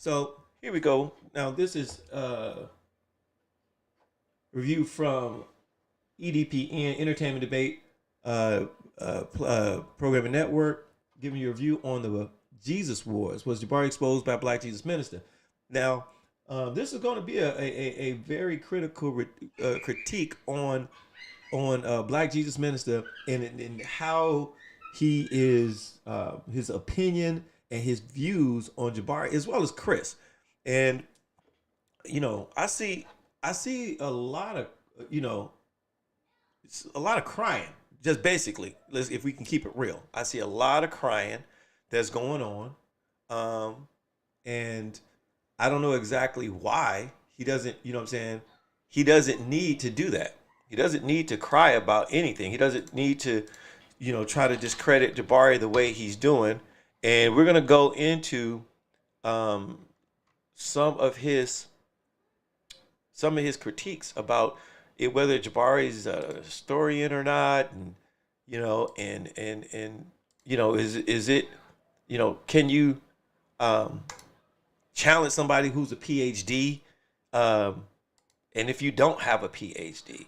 So here we go. Now this is review from EDPN Entertainment Debate Programming Network, giving you a review on the Jesus Wars. Was Jabari exposed by Black Jesus Minister? Now, this is going to be a very critical critique on Black Jesus Minister and how he is his opinion and his views on Jabari as well as Chris. And I see a lot of you know it's a lot of crying. Just basically, if we can keep it real, I see a lot of crying that's going on, and I don't know exactly why he doesn't. You know what I'm saying? He doesn't need to do that. He doesn't need to cry about anything. He doesn't need to, try to discredit Jabari the way he's doing. And we're gonna go into um, some of his critiques about it, whether Jabari is a historian or not, and is it, can you um, challenge somebody who's a PhD, um, and if you don't have a PhD,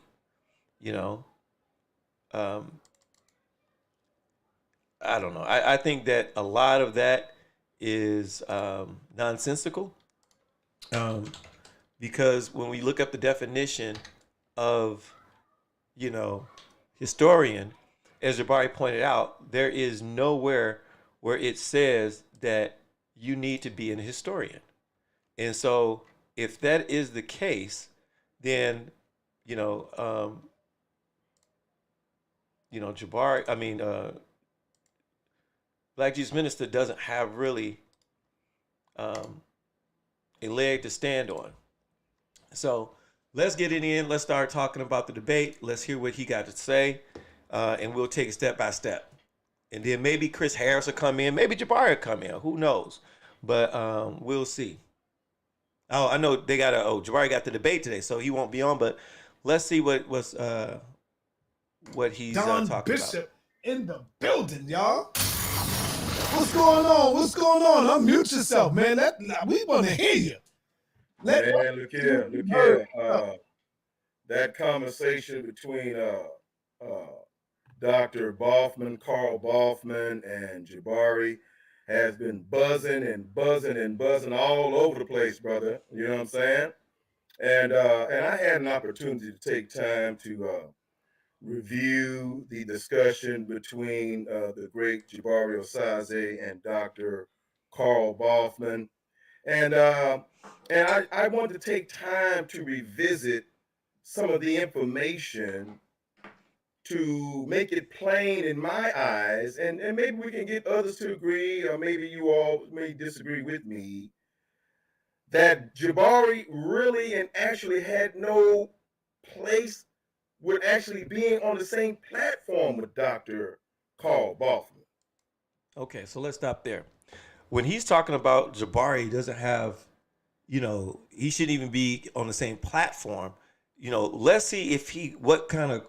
you know, um, I don't know. I think that a lot of that is nonsensical, um, because when we look up the definition of, you know, historian, as Jabari pointed out, there is nowhere where it says that you need to be an historian. And so, if that is the case, then you know, um, Jabari. I mean, Black Jesus Minister doesn't have really um, a leg to stand on. So let's get it in. Let's start talking about the debate. Let's hear what he got to say, and we'll take it step by step. And then maybe Chris Harris will come in. Maybe Jabari will come in. Who knows? But we'll see. Oh, I know they got a. Oh, Jabari got the debate today, so he won't be on. But let's see what he's Don talking about. Bishop in the building, y'all. What's going on? What's going on? Unmute yourself, man. We want to hear you. Man, look here. That conversation between Dr. Boffman, Carl Boffman, and Jabari has been buzzing and buzzing and buzzing all over the place, brother. You know what I'm saying? And I had an opportunity to take time to review the discussion between the great Jabari Osaze and Dr. Carl Boffman. And uh, and I want to take time to revisit some of the information to make it plain in my eyes, and maybe we can get others to agree, or maybe you all may disagree with me, that Jabari really and actually had no place with actually being on the same platform with Dr. Carl Boffman. Okay, so let's stop there. When he's talking about Jabari doesn't have, he shouldn't even be on the same platform. Let's see if he what kind of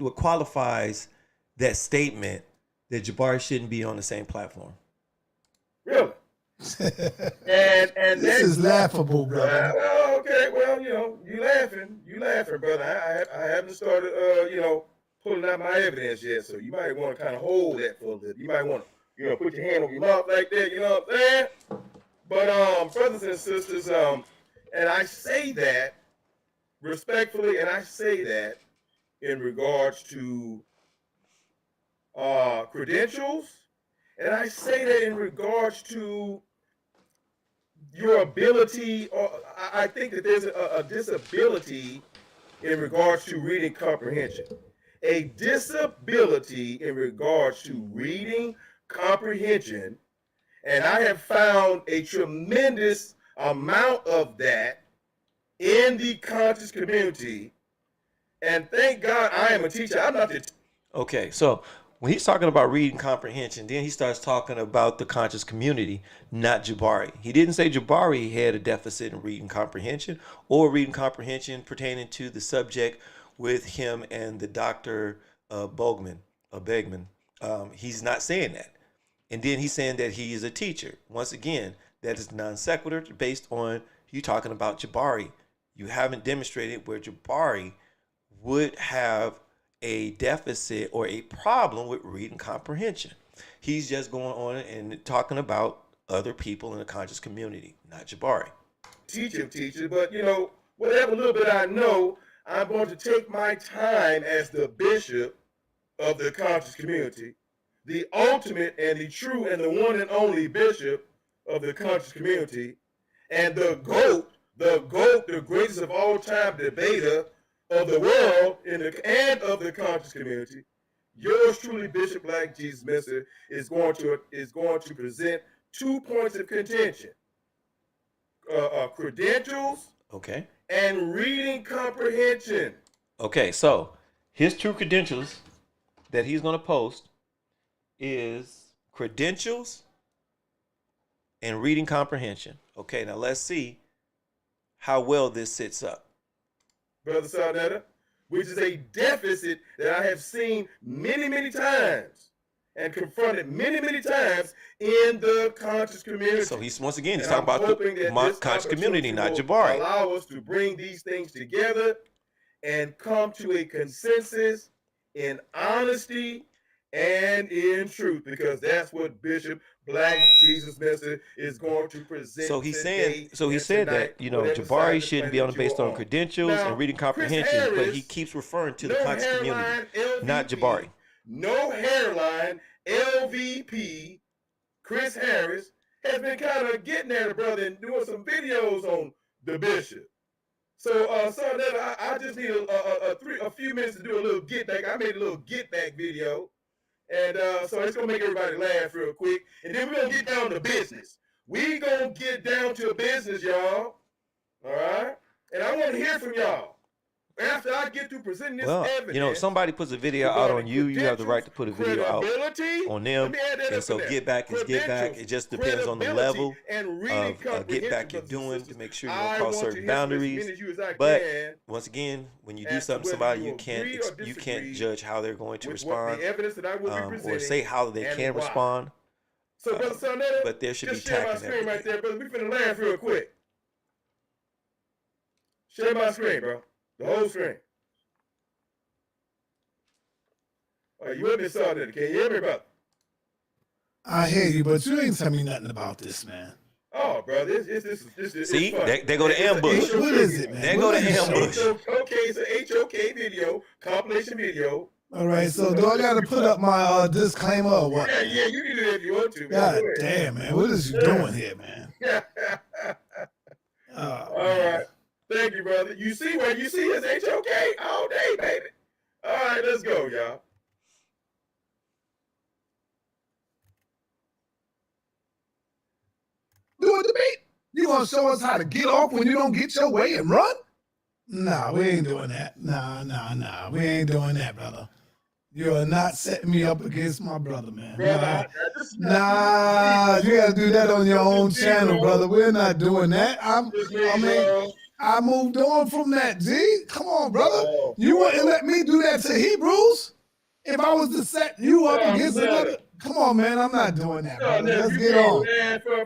what qualifies that statement that Jabari shouldn't be on the same platform. Really? And This is laughable, brother. well, okay, well, you laughing, brother. I haven't started, pulling out my evidence yet, so you might want to kind of hold that for a little. You might want to, put your hand on your mouth like that. You know what I'm saying? But brothers and sisters, and I say that respectfully, and I say that in regards to credentials, and I say that in regards to your ability, or I think that there's a disability in regards to reading comprehension. A disability in regards to reading comprehension, and I have found a tremendous amount of that in the conscious community. And thank God I am a teacher. I'm not the Okay, so when he's talking about reading comprehension, then he starts talking about the conscious community, not Jabari. He didn't say Jabari had a deficit in reading comprehension or reading comprehension pertaining to the subject with him and the Dr. Begman. He's not saying that. And then he's saying that he is a teacher. Once again, that is non sequitur based on you talking about Jabari. You haven't demonstrated where Jabari would have a deficit or a problem with reading comprehension. He's just going on and talking about other people in the conscious community, not Jabari. Teacher, but whatever little bit I know, I'm going to take my time as the bishop of the conscious community, the ultimate and the true and the one and only bishop of the conscious community, and the GOAT, the greatest of all time debater of the world and of the conscious community. Yours truly, Bishop Black Jesus Messer, is going to present 2 points of contention: credentials, okay, and reading comprehension. Okay, so his true credentials that he's going to post is credentials and reading comprehension. Okay, now let's see how well this sits up. Brother Sardetta, which is a deficit that I have seen many, many times and confronted many, many times in the conscious community. So he's once again, he's talking about the conscious community, not Jabari. Allow us to bring these things together and come to a consensus in honesty and in truth, because that's what Bishop Black Jesus Messer is going to present. So he's saying, he said that Jabari shouldn't be based on credentials and reading comprehension, Harris, but he keeps referring to the conscious community, LVP, not Jabari. No hairline, LVP, Chris Harris has been kind of getting at the brother and doing some videos on the bishop. So, I just need a few minutes to do a little get back. I made a little get back video. And so it's going to make everybody laugh real quick. And then we're going to get down to business. We going to get down to business, y'all. All right? And I want to hear from y'all. After I get to presenting this evidence. If somebody puts a video out on you, you have the right to put a video out on them. And so get back is get back. It just depends on the level of get back you're doing to make sure you don't cross certain boundaries. But once again, when you do something to somebody, you can't judge how they're going to respond or say how they can respond. So, Brother Sonetta, but there should be share my screen right there, brother. We finna laugh real quick. Share my screen, bro. The whole screen. All right, you with me, Sonetta? Can you hear me, brother? I hear you, but you ain't tell me nothing about this, man. Oh, brother, this see, they go to ambush. What is it, man? They go to ambush. Okay, it's an HOK video, compilation video. All right, so do I got to put up my disclaimer or what? Yeah, you can do that if you want to. God damn, man. What is you doing here, man? All right. Thank you, brother. You see his HOK all day, baby. All right, let's go, y'all. Do a debate? You gonna show us how to get off when you don't get your way and run? Nah, we ain't doing that. Nah. We ain't doing that, brother. You are not setting me up against my brother, man. Nah, you gotta do that on your own channel, brother. We're not doing that. I moved on from that, G. Come on, brother. You wouldn't let me do that to Hebrews? If I was to set you up against another, come on, man. I'm not doing that, brother. Let's get on.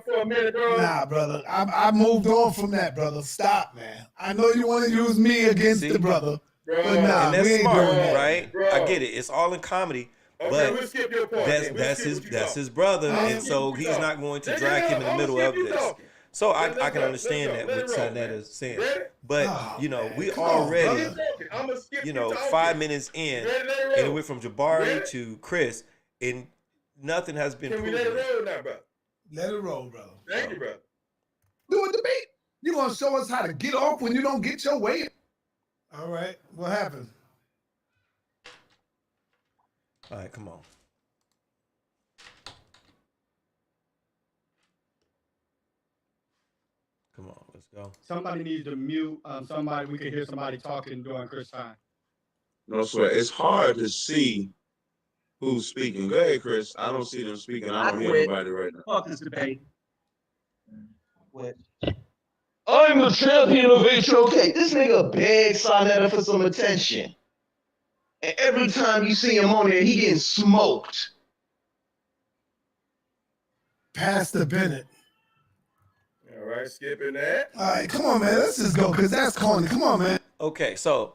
For a minute, bro. Nah, brother. I moved on from that, brother. Stop, man. I know you want to use me against the brother. But nah, and that's we ain't smart, doing that. right? Bro. I get it. It's all in comedy. But we'll skip your point. That's his brother, and so he's not going to drag him in the middle of this. So I can understand that what Sonetta is saying. But, we already, 5 minutes in, and it went from Jabari to Chris, and nothing has been proven. Can we let it roll now, bro? Let it roll, brother. Thank you, brother. Do a debate. You gonna show us how to get off when you don't get your way? All right. What happened? All right, come on. Come on, let's go. Somebody needs to mute somebody. We can hear somebody talking during Chris time. No sweat. It's hard to see who's speaking. Go ahead, Chris. I don't see them speaking. I don't hear anybody right now. Fuck this debate. What? I'm the champion of HOK. This nigga begs Sonetta for some attention. And every time you see him on there, he getting smoked. Pastor Bennett. All right, skipping that. All right, come on, man. Let's just go, because that's corny. Come on, man. Okay, so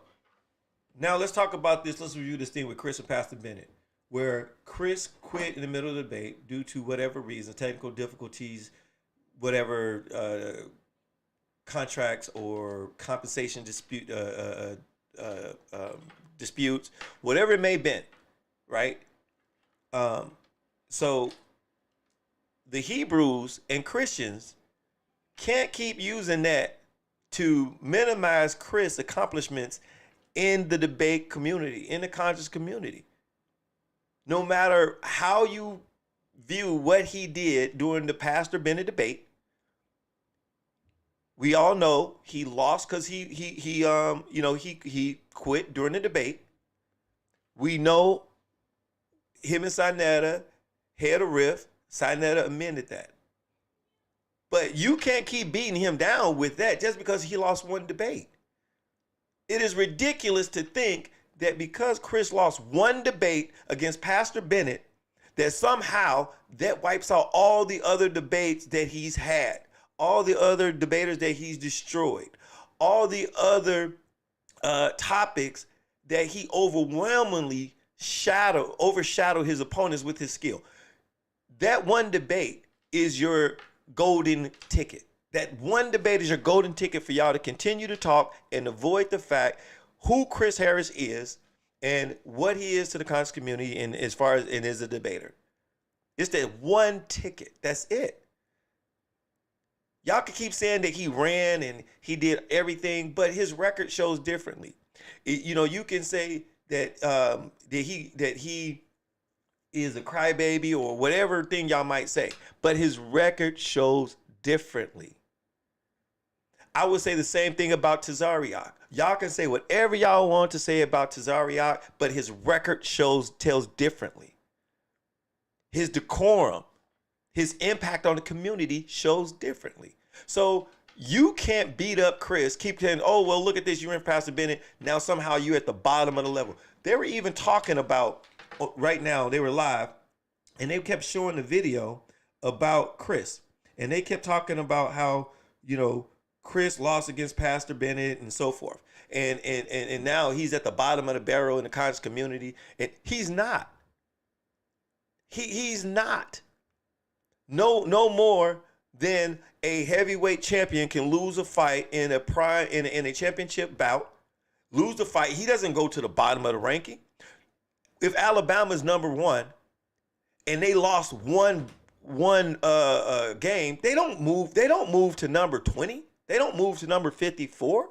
now let's talk about this. Let's review this thing with Chris and Pastor Bennett, where Chris quit in the middle of the debate due to whatever reason, technical difficulties, whatever contracts or compensation disputes, whatever it may have been, right? So the Hebrews and Christians can't keep using that to minimize Chris' accomplishments in the debate community, in the conscious community. No matter how you view what he did during the Pastor Bennett debate, we all know he lost because he quit during the debate. We know him and Sinetta had a riff. Sinetta amended that. But you can't keep beating him down with that just because he lost one debate. It is ridiculous to think that because Chris lost one debate against Pastor Bennett, that somehow that wipes out all the other debates that he's had, all the other debaters that he's destroyed, all the other topics that he overwhelmingly overshadowed his opponents with his skill. That one debate is your golden ticket. That one debate is your golden ticket for y'all to continue to talk and avoid the fact who Chris Harris is and what he is to the conscious community, and as far as it is a debater. It's that one ticket. That's it. Y'all can keep saying that he ran and he did everything, but his record shows differently. You can say that he is a crybaby or whatever thing y'all might say, but his record shows differently. I would say the same thing about Tazariak. Y'all can say whatever y'all want to say about Tazariak, but his record tells differently. His decorum, his impact on the community shows differently. So you can't beat up Chris, keep saying, oh, well, look at this, you ran Pastor Bennett, now somehow you're at the bottom of the level. They were even talking about, right now, they were live, and they kept showing the video about Chris. And they kept talking about how, Chris lost against Pastor Bennett and so forth. And now he's at the bottom of the barrel in the conscious community. And he's not. He's not. No more than a heavyweight champion can lose a fight in a championship bout, lose the fight. He doesn't go to the bottom of the ranking. If Alabama's number one and they lost one game, they don't move to number 20. They don't move to number 54.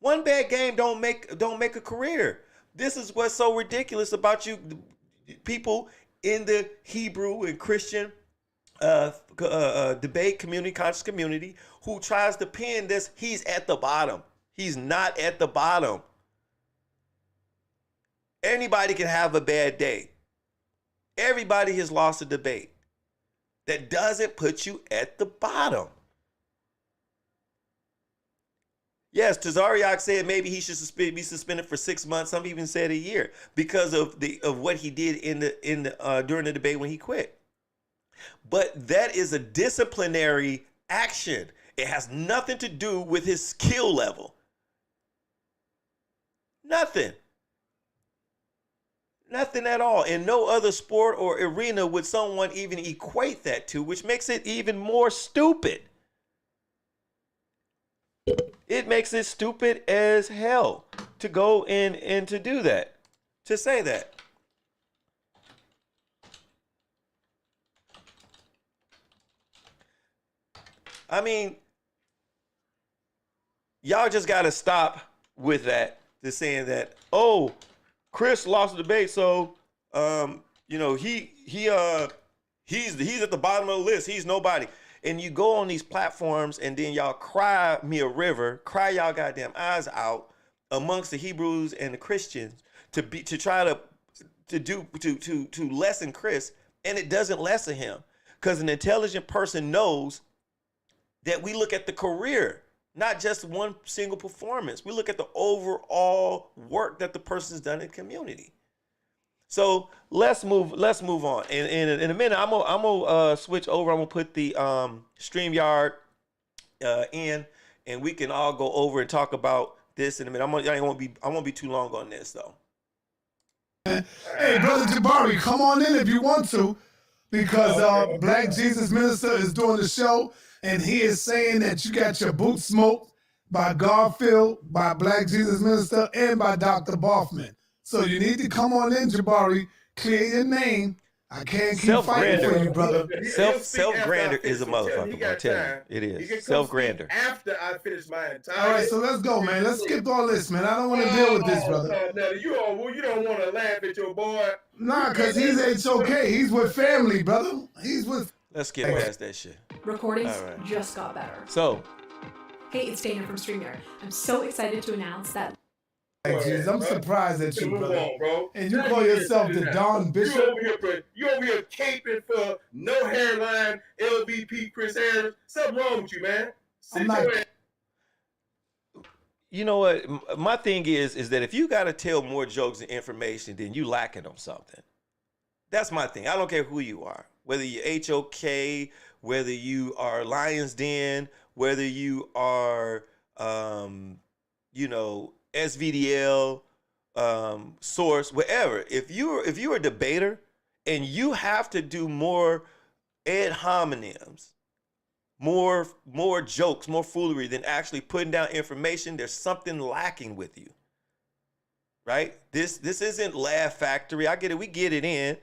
One bad game don't make a career. This is what's so ridiculous about you people in the Hebrew and Christian debate community, conscious community, who tries to pin this. He's at the bottom. He's not at the bottom. Anybody can have a bad day. Everybody has lost a debate. That doesn't put you at the bottom. Yes, Tazariak said maybe he should be suspended for 6 months. Some even said a year because of what he did during the debate when he quit. But that is a disciplinary action. It has nothing to do with his skill level. Nothing. Nothing at all. In no other sport or arena would someone even equate that to, which makes it even more stupid. It makes it stupid as hell to go in and to do that, to say that. I mean, y'all just got to stop with that, to saying that, oh, Chris lost the debate, so he's at the bottom of the list. He's nobody. And you go on these platforms and then y'all cry me a river, cry y'all goddamn eyes out amongst the Hebrews and the Christians to try to lessen Chris, and it doesn't lessen him, because an intelligent person knows that we look at the career, not just one single performance. We look at the overall work that the person's done in the community. So let's move on. And in a minute, I'm gonna switch over. I'm gonna put the StreamYard in, and we can all go over and talk about this in a minute. I won't be too long on this though. Hey, brother Jabari, come on in if you want to, because Black Jesus Minister is doing the show, and he is saying that you got your boot smoked by Garfield, by Black Jesus Minister, and by Dr. Boffman. So you need to come on in, Jabari, clear your name. I can't keep fighting for you, brother. Self-grander is a motherfucker, bro. I tell you, it is. Self-grander. After I finish my entire. All right, so let's go, man. Let's skip all this, man. I don't want to deal with this, brother. No, you don't want to laugh at your boy. Nah, because he's HOK. He's with family, brother. He's with. Let's get past that shit. Recordings just got better. So. Hey, it's Dana from StreamYard. I'm so excited to announce that. Jesus, I'm surprised at you, brother. On, bro. And you call yourself the Don Bishop? You over here caping for no hairline, LVP Chris Harris. Something wrong with you, man. You know what? My thing is that if you got to tell more jokes and information, then you lacking on something. That's my thing. I don't care who you are, whether you're HOK, whether you are Lions Den, whether you are, SVDL, Source, whatever. If you're a debater and you have to do more ad hominems, more jokes, more foolery than actually putting down information, there's something lacking with you, right? This isn't Laugh Factory. I get it. We get it in.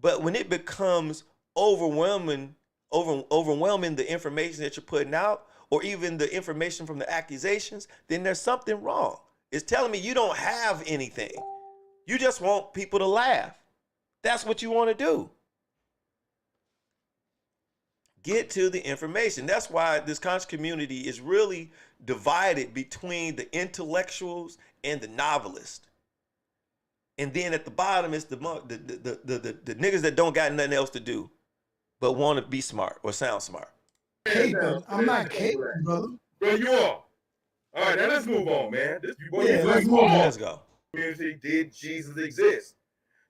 But when it becomes overwhelming the information that you're putting out, or even the information from the accusations, then there's something wrong. It's telling me you don't have anything. You just want people to laugh. That's what you want to do. Get to the information. That's why this conscious community is really divided between the intellectuals and the novelists. And then at the bottom is the niggas that don't got nothing else to do but want to be smart or sound smart. I'm not caping, brother. Bro, you are. All right, now let's move on, man. Let's move on. Let's go. Did Jesus exist?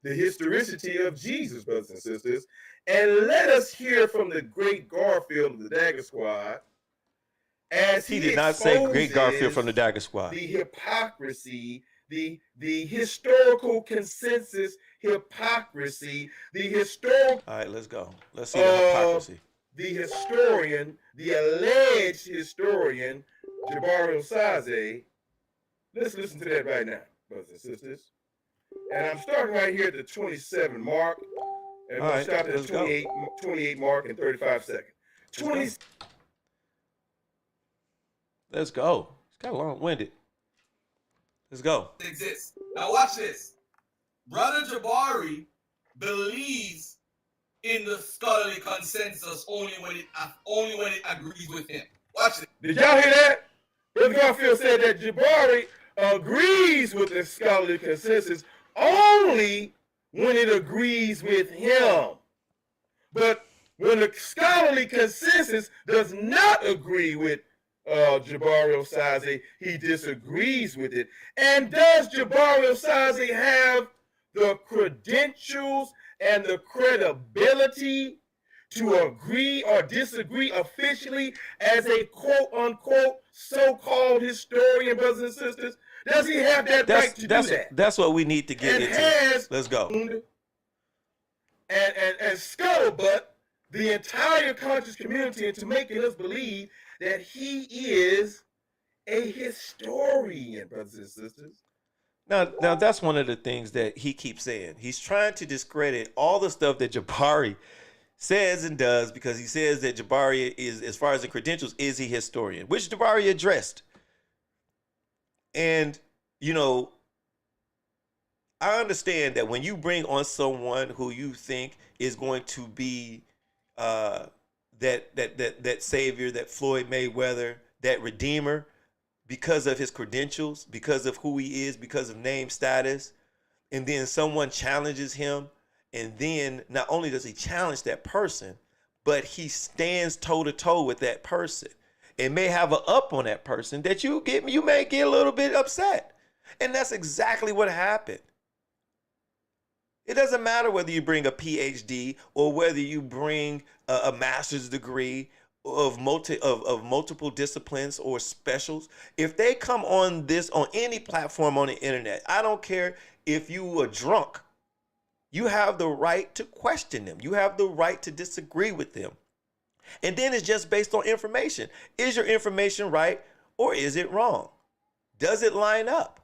The historicity of Jesus, brothers and sisters. And let us hear from the great Garfield of the Dagger Squad, as he did not say great Garfield from the Dagger Squad. The hypocrisy, the historical consensus hypocrisy, All right, let's go. Let's see the hypocrisy. The historian, the alleged historian, Jabari Osaze. Let's listen to that right now, brothers and sisters. And I'm starting right here at the 27 mark. And we'll stop at the 28 mark in 35 seconds. Let's go. It's kind of long-winded. Let's go. Exists. Now watch this. Brother Jabari believes in the scholarly consensus only when it agrees with him. Watch it. Did y'all hear that? Brother Garfield said that Jabari agrees with the scholarly consensus only when it agrees with him. But when the scholarly consensus does not agree with Jabari Osaze, he disagrees with it. And does Jabari Osaze have the credentials and the credibility to agree or disagree officially as a quote-unquote so-called historian, brothers and sisters? Does he have that right to do that? That's what we need to get into. Let's go. And scuttlebutt the entire conscious community into making us believe that he is a historian, brothers and sisters. Now that's one of the things that he keeps saying. He's trying to discredit all the stuff that Jabari says and does, because he says that Jabari is, as far as the credentials, is he historian, which Jabari addressed. And, I understand that when you bring on someone who you think is going to be that savior, that Floyd Mayweather, that redeemer, because of his credentials, because of who he is, because of name status, and then someone challenges him, and then not only does he challenge that person, but he stands toe-to-toe with that person and may have an up on that person that you may get a little bit upset. And that's exactly what happened. It doesn't matter whether you bring a PhD or whether you bring a master's degree of multiple disciplines or specials. If they come on any platform on the internet, I don't care if you are drunk, you have the right to question them. You have the right to disagree with them. And then it's just based on information. Is your information right or is it wrong? Does it line up?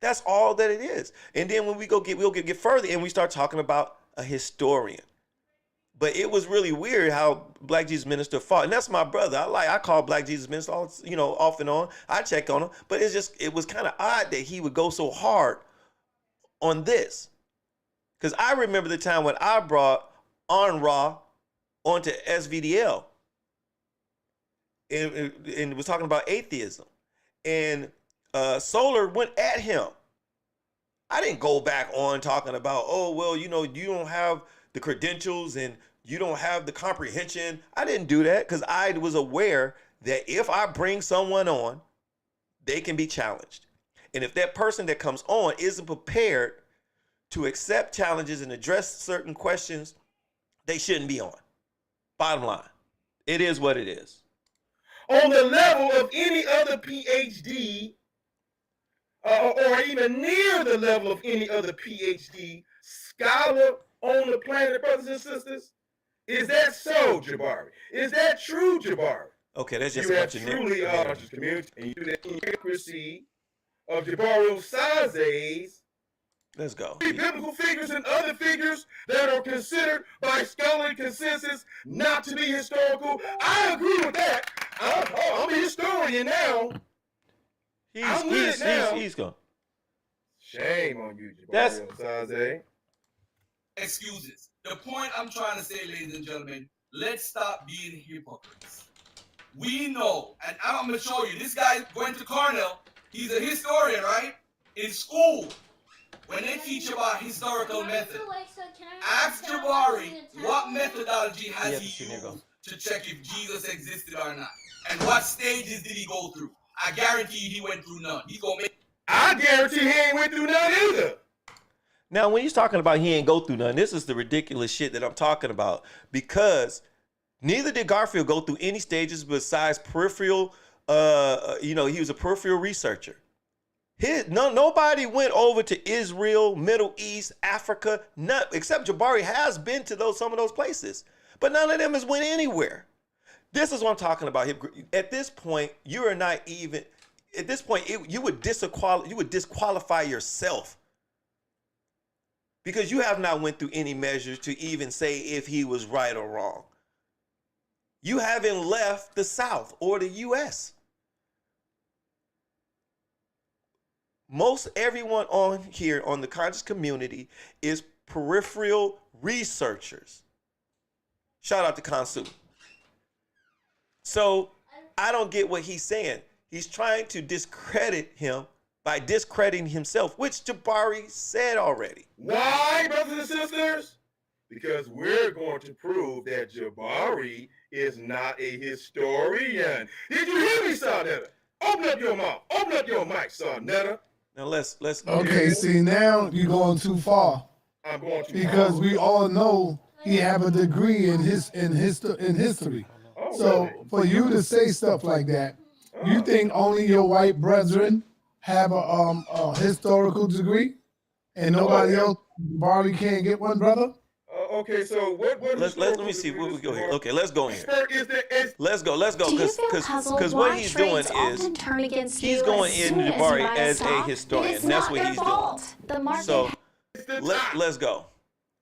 That's all that it is. And then when we'll get further and we start talking about a historian. But it was really weird how Black Jesus Minister fought. And that's my brother. I call Black Jesus Minister off and on. I check on him. But it was kind of odd that he would go so hard on this. Because I remember the time when I brought Ra onto SVDL and was talking about atheism. And Solar went at him. I didn't go back on talking about, you don't have the credentials and you don't have the comprehension. I didn't do that because I was aware that if I bring someone on, they can be challenged. And if that person that comes on isn't prepared to accept challenges and address certain questions, they shouldn't be on. Bottom line, it is what it is. On the level of any other PhD, or even near the level of any other PhD scholar on the planet, brothers and sisters? Is that so, Jabari? Is that true, Jabari? Okay, that's just you have truly community, and you do that inaccuracy of Jabari Osaze's. Let's go. Biblical figures and other figures that are considered by scholarly consensus not to be historical. I agree with that. I'm a historian now. He's gone. Shame on you, Jabari Osaze. Excuses. The point I'm trying to say, ladies and gentlemen, let's stop being hypocrites. We know, and I'm going to show you, this guy went to Cornell. He's a historian, right? In school, when they teach about historical method, ask Jabari what methodology has he used to check if Jesus existed or not. And what stages did he go through? I guarantee he went through none. I guarantee he ain't went through none either. Now, when he's talking about he ain't go through none, this is the ridiculous shit that I'm talking about. Because neither did Garfield go through any stages besides peripheral. He was a peripheral researcher. Nobody went over to Israel, Middle East, Africa, except Jabari has been to some of those places. But none of them has went anywhere. This is what I'm talking about. At this point, you are not even. At this point, you would disqualify yourself because you have not went through any measures to even say if he was right or wrong. You haven't left the South or the U.S. Most everyone on here on the conscious community is peripheral researchers. Shout out to Kansu. So I don't get what he's saying. He's trying to discredit him by discrediting himself, which Jabari said already. Why, brothers and sisters? Because we're going to prove that Jabari is not a historian. Did you hear me, Sarnetta? Open up your mouth. Open up your mic, Sarnetta. Now let's. Okay, see, now you're going too far. I'm going too because far. We all know he have a degree in history. Oh, so really? for you to say stuff like that, you think only your white brethren have a historical degree, and nobody else, Barley, can't get one, brother? Okay, so what let me see where we go here. Okay, let's go here. Let's go. Do you feel puzzled Because why what he's doing trades often is turn against he's you going as in soon as you Jabari buy as a stock? historian. It's That's not what their he's fault. doing. The market So let's go.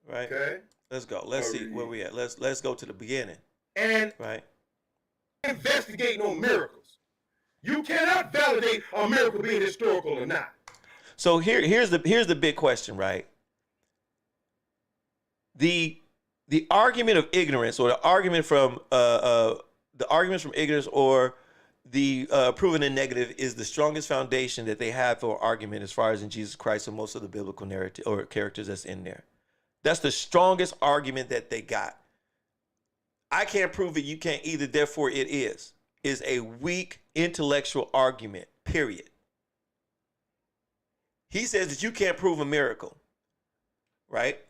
Right. Okay. Let's go. Let's see where we at. Let's go to the beginning. And right. Investigating on miracles. You cannot validate a miracle being historical or not. So here's the big question, right? The argument of ignorance, or the argument from ignorance, or the proven in negative, is the strongest foundation that they have for argument as far as in Jesus Christ and most of the biblical narrative or characters that's in there. That's the strongest argument that they got. I can't prove it, you can't either, therefore it is a weak intellectual argument, period. He says that you can't prove a miracle, right?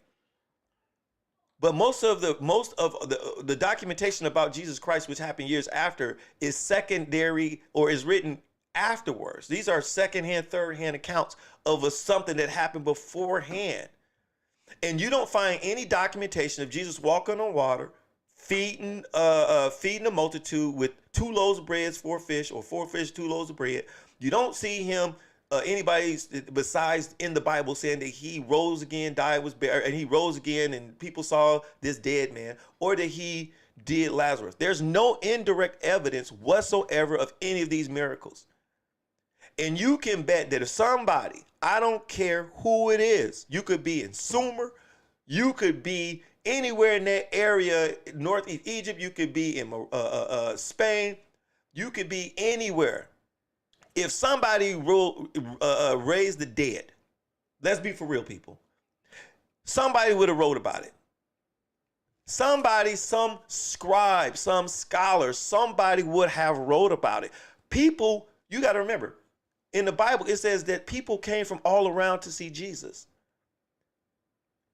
But most of the documentation about Jesus Christ, which happened years after, is secondary or is written afterwards. These are secondhand, third-hand accounts of something that happened beforehand. And you don't find any documentation of Jesus walking on water, feeding the multitude with 2 loaves of bread, 4 fish, or 4 fish, 2 loaves of bread. You don't see him, anybody besides in the Bible, saying that he rose again, died, was buried, and he rose again, and people saw this dead man, or that he did Lazarus. There's no indirect evidence whatsoever of any of these miracles. And you can bet that if somebody, I don't care who it is, you could be in Sumer, you could be anywhere in that area, northeast Egypt, you could be in Spain, you could be anywhere. If somebody raised the dead, let's be for real, people, somebody would have wrote about it. Somebody, some scribe, some scholar, somebody would have wrote about it. People, you got to remember, in the Bible, it says that people came from all around to see Jesus.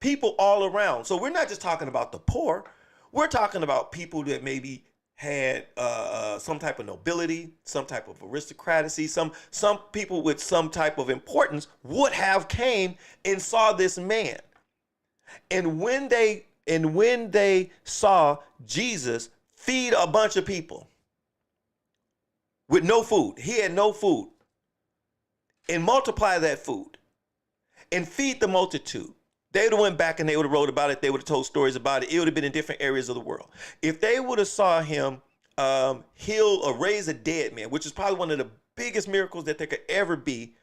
People all around. So we're not just talking about the poor. We're talking about people that maybe had some type of nobility, some type of aristocracy, some people with some type of importance would have came and saw this man. And when they saw Jesus feed a bunch of people with no food, he had no food, and multiply that food and feed the multitude, they would have went back and they would have wrote about it. They would have told stories about it. It would have been in different areas of the world. If they would have saw him heal or raise a dead man, which is probably one of the biggest miracles that there could ever be,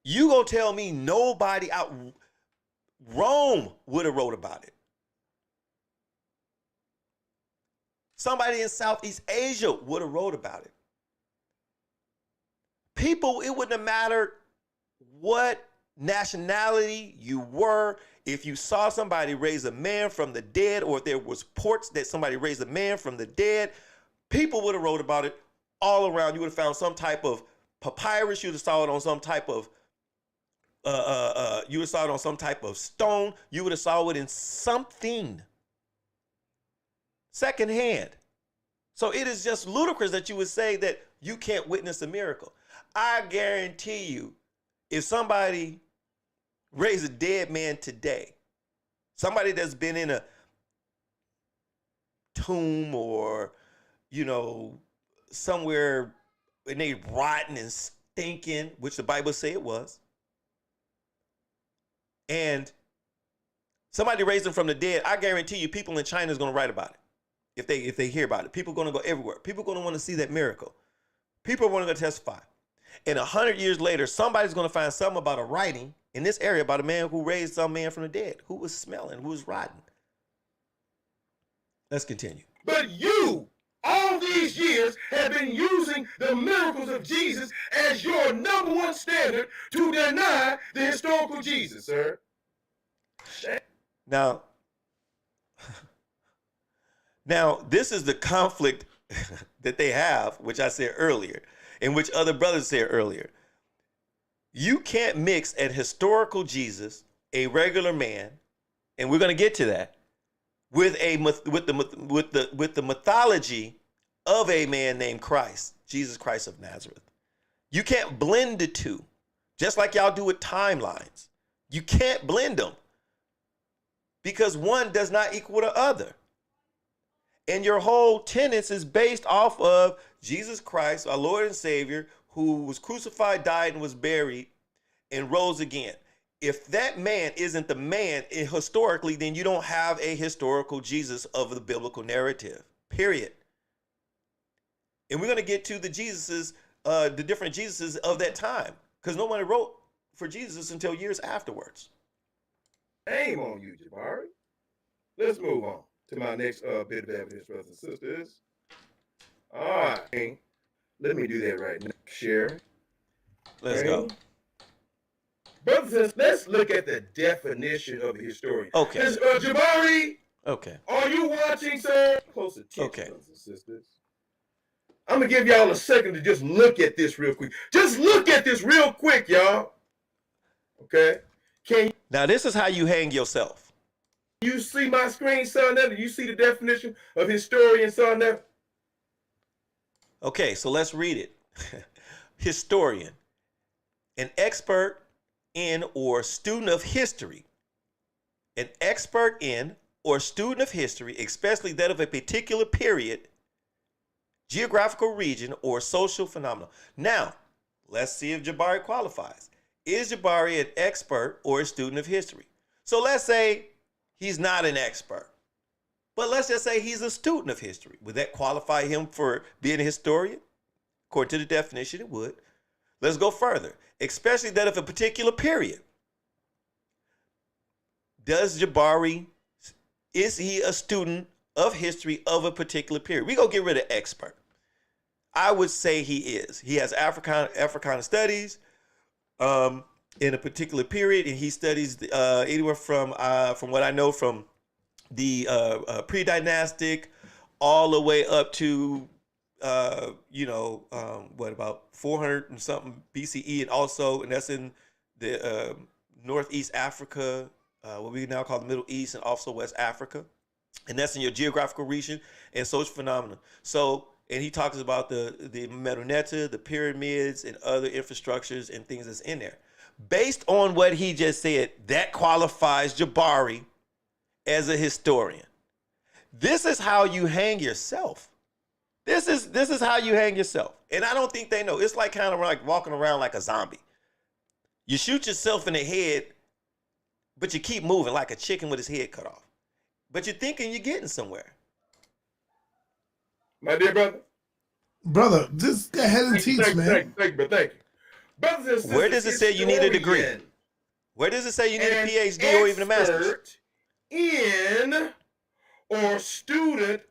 you gonna tell me nobody out Rome would have wrote about it. Somebody in Southeast Asia would have wrote about it. People, it wouldn't have mattered what nationality you were. If you saw somebody raise a man from the dead, or if there was reports that somebody raised a man from the dead, people would have wrote about it all around. You would have found some type of papyrus. You would have saw it on some type of you would have saw it on some type of stone. You would have saw it in something secondhand. So it is just ludicrous that you would say that you can't witness a miracle. I guarantee you, if somebody raised a dead man today, somebody that's been in a tomb or, somewhere and they rotten and stinking, which the Bible say it was, and somebody raised them from the dead, I guarantee you people in China is going to write about it. If they hear about it, people are going to go everywhere. People are going to want to see that miracle. People are going to go testify. And 100 years later, somebody's going to find something about a writing in this area about a man who raised some man from the dead, who was smelling, who was rotten. Let's continue. But you, all these years, have been using the miracles of Jesus as your number one standard to deny the historical Jesus, sir. Now, this is the conflict that they have, which I said earlier, and which other brothers said earlier. You can't mix a historical Jesus, a regular man, and we're going to get to that, with the mythology of a man named Christ, Jesus Christ of Nazareth. You can't blend the two, just like y'all do with timelines. You can't blend them because one does not equal the other. And your whole tenets is based off of Jesus Christ, our Lord and Savior, who was crucified, died, and was buried, and rose again. If that man isn't the man historically, then you don't have a historical Jesus of the biblical narrative, period. And we're going to get to the different Jesuses of that time, because no one wrote for Jesus until years afterwards. Shame on you, Jabari. Let's move on to my next bit of evidence, brothers and sisters. All right. Let me do that right now. Share. Let's go. Brothers and sisters, let's look at the definition of a historian. Okay. Jabari. Okay. Are you watching, sir? Close attention, Okay. brothers and sisters. I'm going to give y'all a second to just look at this real quick. Just look at this real quick, y'all. Okay? Can Now, this is how you hang yourself. you see my screen, son? Do you see the definition of historian, son? Okay, so let's read it. Historian, an expert in or student of history. An expert in or student of history, especially that of a particular period, geographical region, or social phenomenon. Now, let's see if Jabari qualifies. Is Jabari an expert or a student of history? So let's say he's not an expert, but let's just say he's a student of history. Would that qualify him for being a historian? According to the definition, it would. Let's go further, especially that of a particular period. Is he a student of history of a particular period? We gonna get rid of expert. I would say he is. He has Africana studies in a particular period, and he studies anywhere from what I know, from the pre-dynastic all the way up to what, about 400 and something BCE, and that's in the Northeast Africa, what we now call the Middle East, and also West Africa, and that's in your geographical region and social phenomena. So, and he talks about the Meduneta, the pyramids, and other infrastructures and things that's in there. Based on what he just said, that qualifies Jabari as a historian. This is how you hang yourself. This is how you hang yourself. And I don't think they know. It's like kind of like walking around like a zombie. You shoot yourself in the head, but you keep moving like a chicken with his head cut off. But you're thinking you're getting somewhere. My dear brother. Brother, just go ahead and teach, man. Thank you. Brothers and sisters, where does it say you need a degree? Where does it say you need a PhD or even a master's? In or student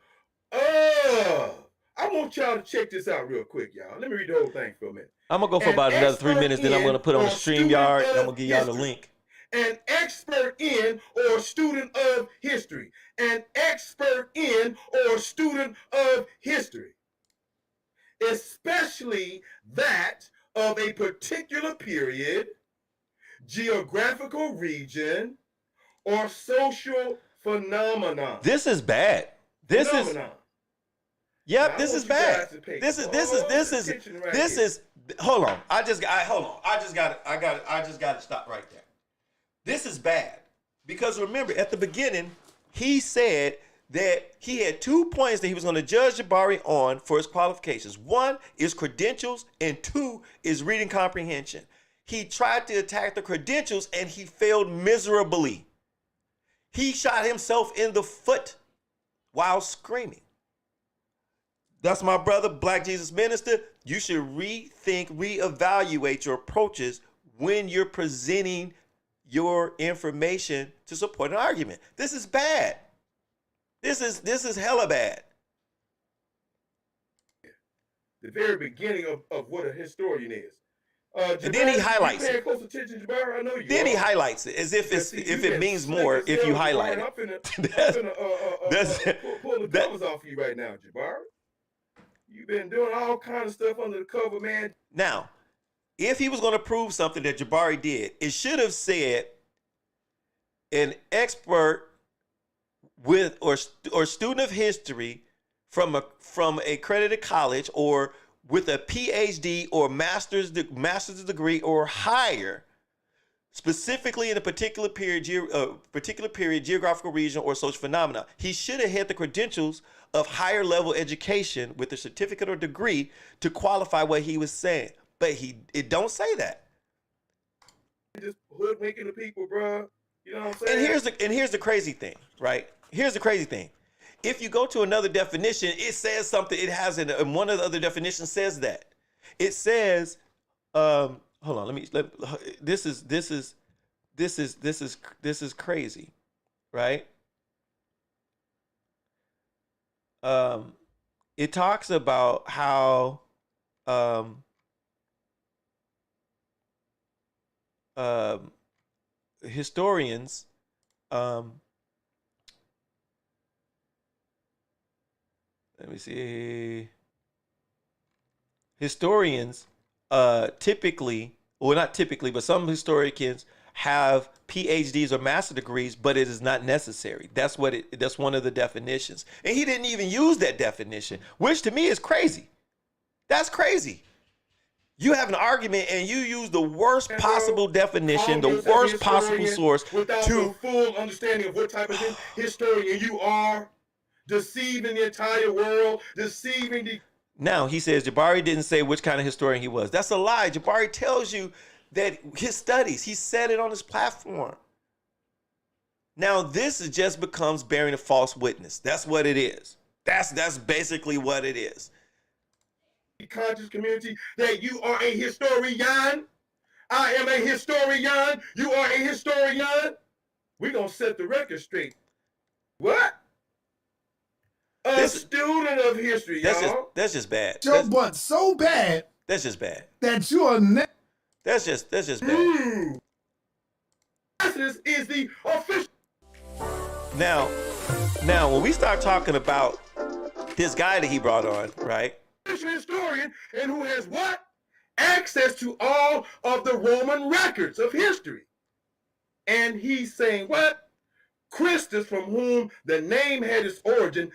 of. I want y'all to check this out real quick, y'all. Let me read the whole thing for a minute. I'm going to go for about another 3 minutes, then I'm going to put on the StreamYard, and I'm going to give y'all the link. An expert in or student of history. An expert in or student of history. Especially that of a particular period, geographical region, or social phenomenon. This is bad. This is bad. This is hold on. I just got to stop right there. This is bad. Because remember, at the beginning, he said that he had 2 points that he was going to judge Jabari on for his qualifications. 1 is credentials, and 2 is reading comprehension. He tried to attack the credentials, and he failed miserably. He shot himself in the foot while screaming. That's my brother, Black Jesus Minister. You should reevaluate your approaches when you're presenting your information to support an argument. This is bad. This is hella bad. The very beginning of what a historian is. Jabari, and then he highlights it. Close attention, Jabari? I know you then are. he highlights it as if it means more if you highlight it. I'm finna pull the covers off you right now, Jabari. You've been doing all kinds of stuff under the cover, man. Now, if he was going to prove something that Jabari did, it should have said an expert with or student of history from a accredited college or with a PhD or master's degree or higher, specifically in a particular period, geographical region, or social phenomena. He should have had the credentials of higher level education with a certificate or degree to qualify what he was saying. But it don't say that. Just hoodwinking the people, bro. You know what I'm saying? And here's the crazy thing, right? Here's the crazy thing. If you go to another definition, it says something. It has and one of the other definitions says that. It says, hold on. This is crazy, right? It talks about how historians let me see. Historians typically, well, not typically, but some historians have PhDs or master degrees, but it is not necessary. That's one of the definitions. And he didn't even use that definition, which to me is crazy. That's crazy. You have an argument and you use the worst possible definition, the worst possible source without the full understanding of what type of historian you are, deceiving the entire world, deceiving the... Now, he says Jabari didn't say which kind of historian he was. That's a lie. Jabari tells you that his studies, he said it on his platform. Now, this just becomes bearing a false witness. That's what it is. That's basically what it is. Conscious community that you are a historian. I am a historian. You are a historian. We're going to set the record straight. What? Student of history, y'all. That's just bad. Joe Butt so bad. That's just bad. That you are That's just bad. This is the official. Now, when we start talking about this guy that he brought on, right? Historian, and who has what? Access to all of the Roman records of history. And he's saying what? Christus, from whom the name had its origin.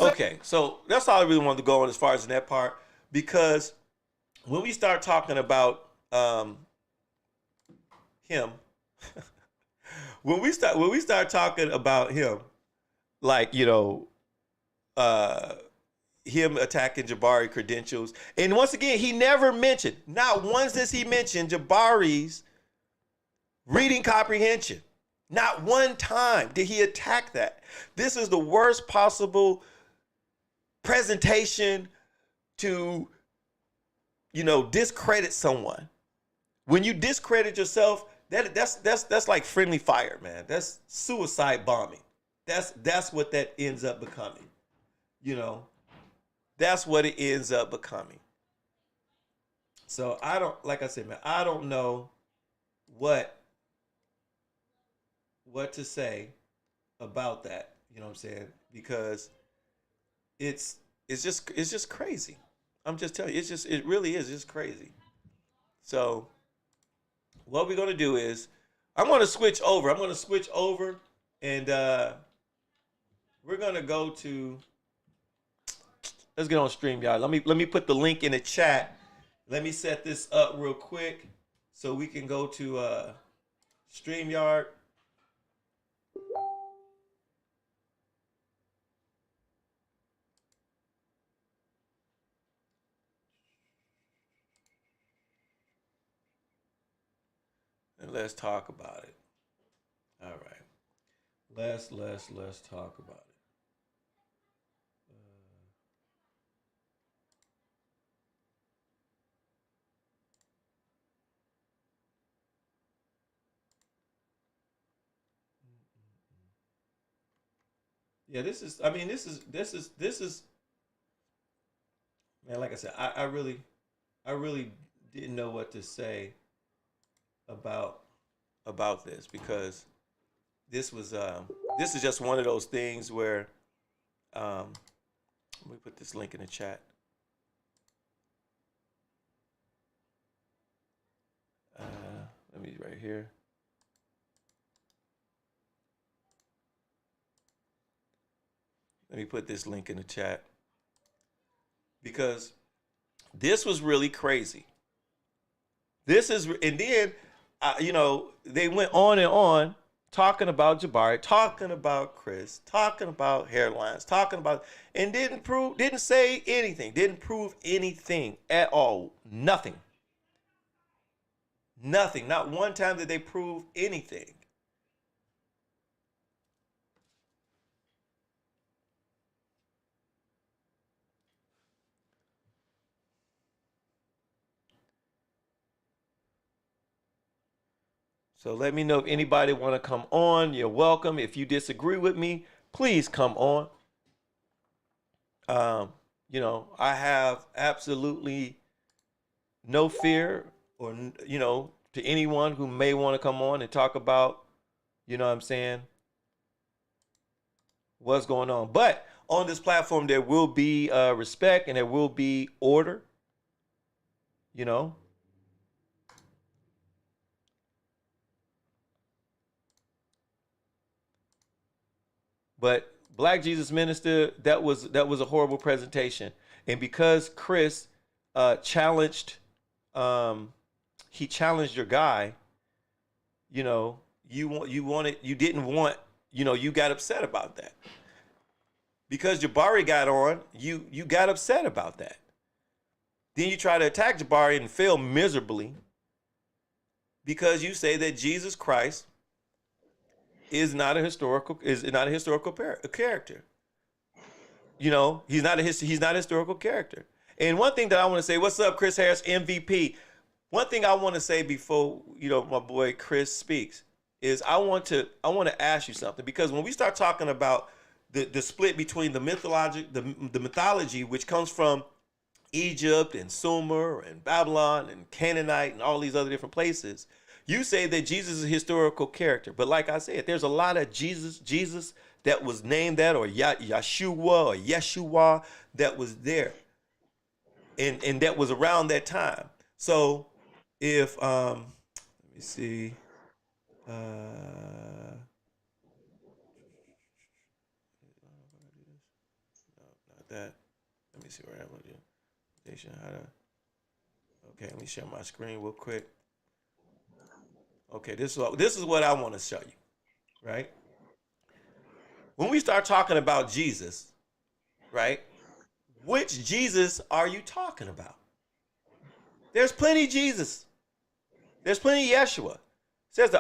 Okay, so that's all I really wanted to go on as far as in that part, because when we start talking about him, when we start talking about him, like, you know, him attacking Jabari credentials. And once again, he never mentioned, not once does he mention Jabari's reading comprehension. Not one time did he attack that. This is the worst possible presentation to, you know, discredit someone. When you discredit yourself, that's like friendly fire, man. That's suicide bombing. That's what that ends up becoming. You know, that's what it ends up becoming. So I don't, like I said, man, I don't know what to say about that. You know what I'm saying? Because it's just crazy. I'm just telling you, it really is just crazy. So what we're gonna do is I'm gonna switch over and we're gonna go to, let's get on StreamYard. Let me put the link in the chat. Let me set this up real quick so we can go to StreamYard. And let's talk about it. All right. Let's talk about it. Yeah, this is, man, like I said, I really didn't know what to say about this, because this is just one of those things where let me put this link in the chat. Let me right here. Let me put this link in the chat, because this was really crazy. And then, you know, they went on and on talking about Jabari, talking about Chris, talking about hairlines, talking about, and didn't say anything, didn't prove anything at all. Nothing. Not one time did they prove anything. So let me know if anybody want to come on. You're welcome. If you disagree with me, please come on. You know, I have absolutely no fear, or, you know, to anyone who may want to come on and talk about, you know what I'm saying, what's going on. But on this platform, there will be respect and there will be order, you know. But Black Jesus Minister, that was a horrible presentation. And because Chris challenged, he challenged your guy, you know, you didn't want, you know, you got upset about that. Because Jabari got on, you got upset about that. Then you try to attack Jabari and fail miserably because you say that Jesus Christ is not a historical character. You know, he's not a historical character. And one thing that I want to say, what's up, Chris Harris, MVP? One thing I want to say before, you know, my boy Chris speaks is I want to ask you something, because when we start talking about the split between the mythology which comes from Egypt and Sumer and Babylon and Canaanite and all these other different places, you say that Jesus is a historical character. But like I said, there's a lot of Jesus that was named that, or Yeshua or Yeshua that was there. And that was around that time. So if let me see. No, not that. Let me see where I am. Okay, let me share my screen real quick. Okay, this is what I want to show you, right? When we start talking about Jesus, right? Which Jesus are you talking about? There's plenty of Jesus. There's plenty of Yeshua. It says the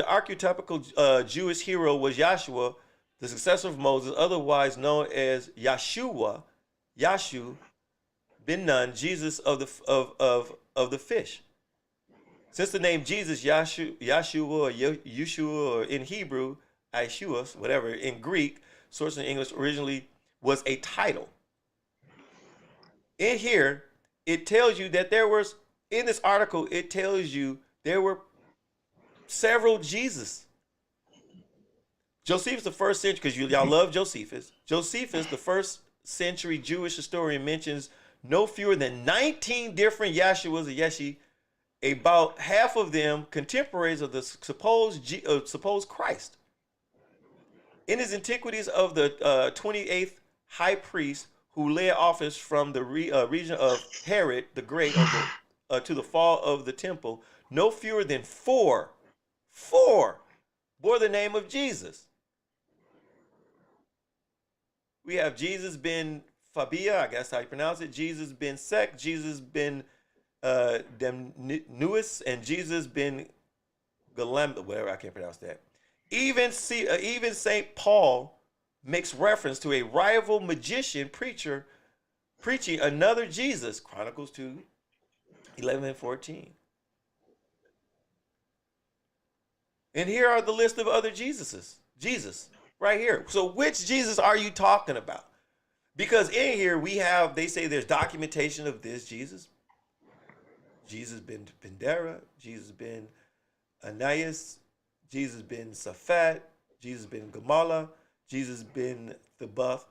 archetypical Jewish hero was Yeshua, the successor of Moses, otherwise known as Yeshua, Yashu ben Nun, Jesus of the fish. Since the name Jesus, Yeshua or Yeshua, or in Hebrew, Yeshua, whatever, in Greek, source in English, originally was a title. In here, it tells you that in this article, it tells you there were several Jesus. Josephus, the first century, because y'all love Josephus. Josephus, the first century Jewish historian, mentions no fewer than 19 different Yeshuas or Yeshi, about half of them contemporaries of the supposed Christ. In his Antiquities of the 28th high priest who led office from the region of Herod the Great to the fall of the temple, no fewer than four bore the name of Jesus. We have Jesus ben Fabia, I guess how you pronounce it, Jesus ben Sek, Jesus ben Demnuis, and Jesus ben Galem, whatever, I can't pronounce that. Even St. Paul makes reference to a rival magician preacher preaching another Jesus, Chronicles 2:11 and 14. And here are the list of other Jesus, right here. So which Jesus are you talking about? Because in here they say there's documentation of this Jesus. Jesus ben Pendera, Jesus ben Ananias, Jesus ben Safat, Jesus ben Gamala, Jesus ben Thebuth.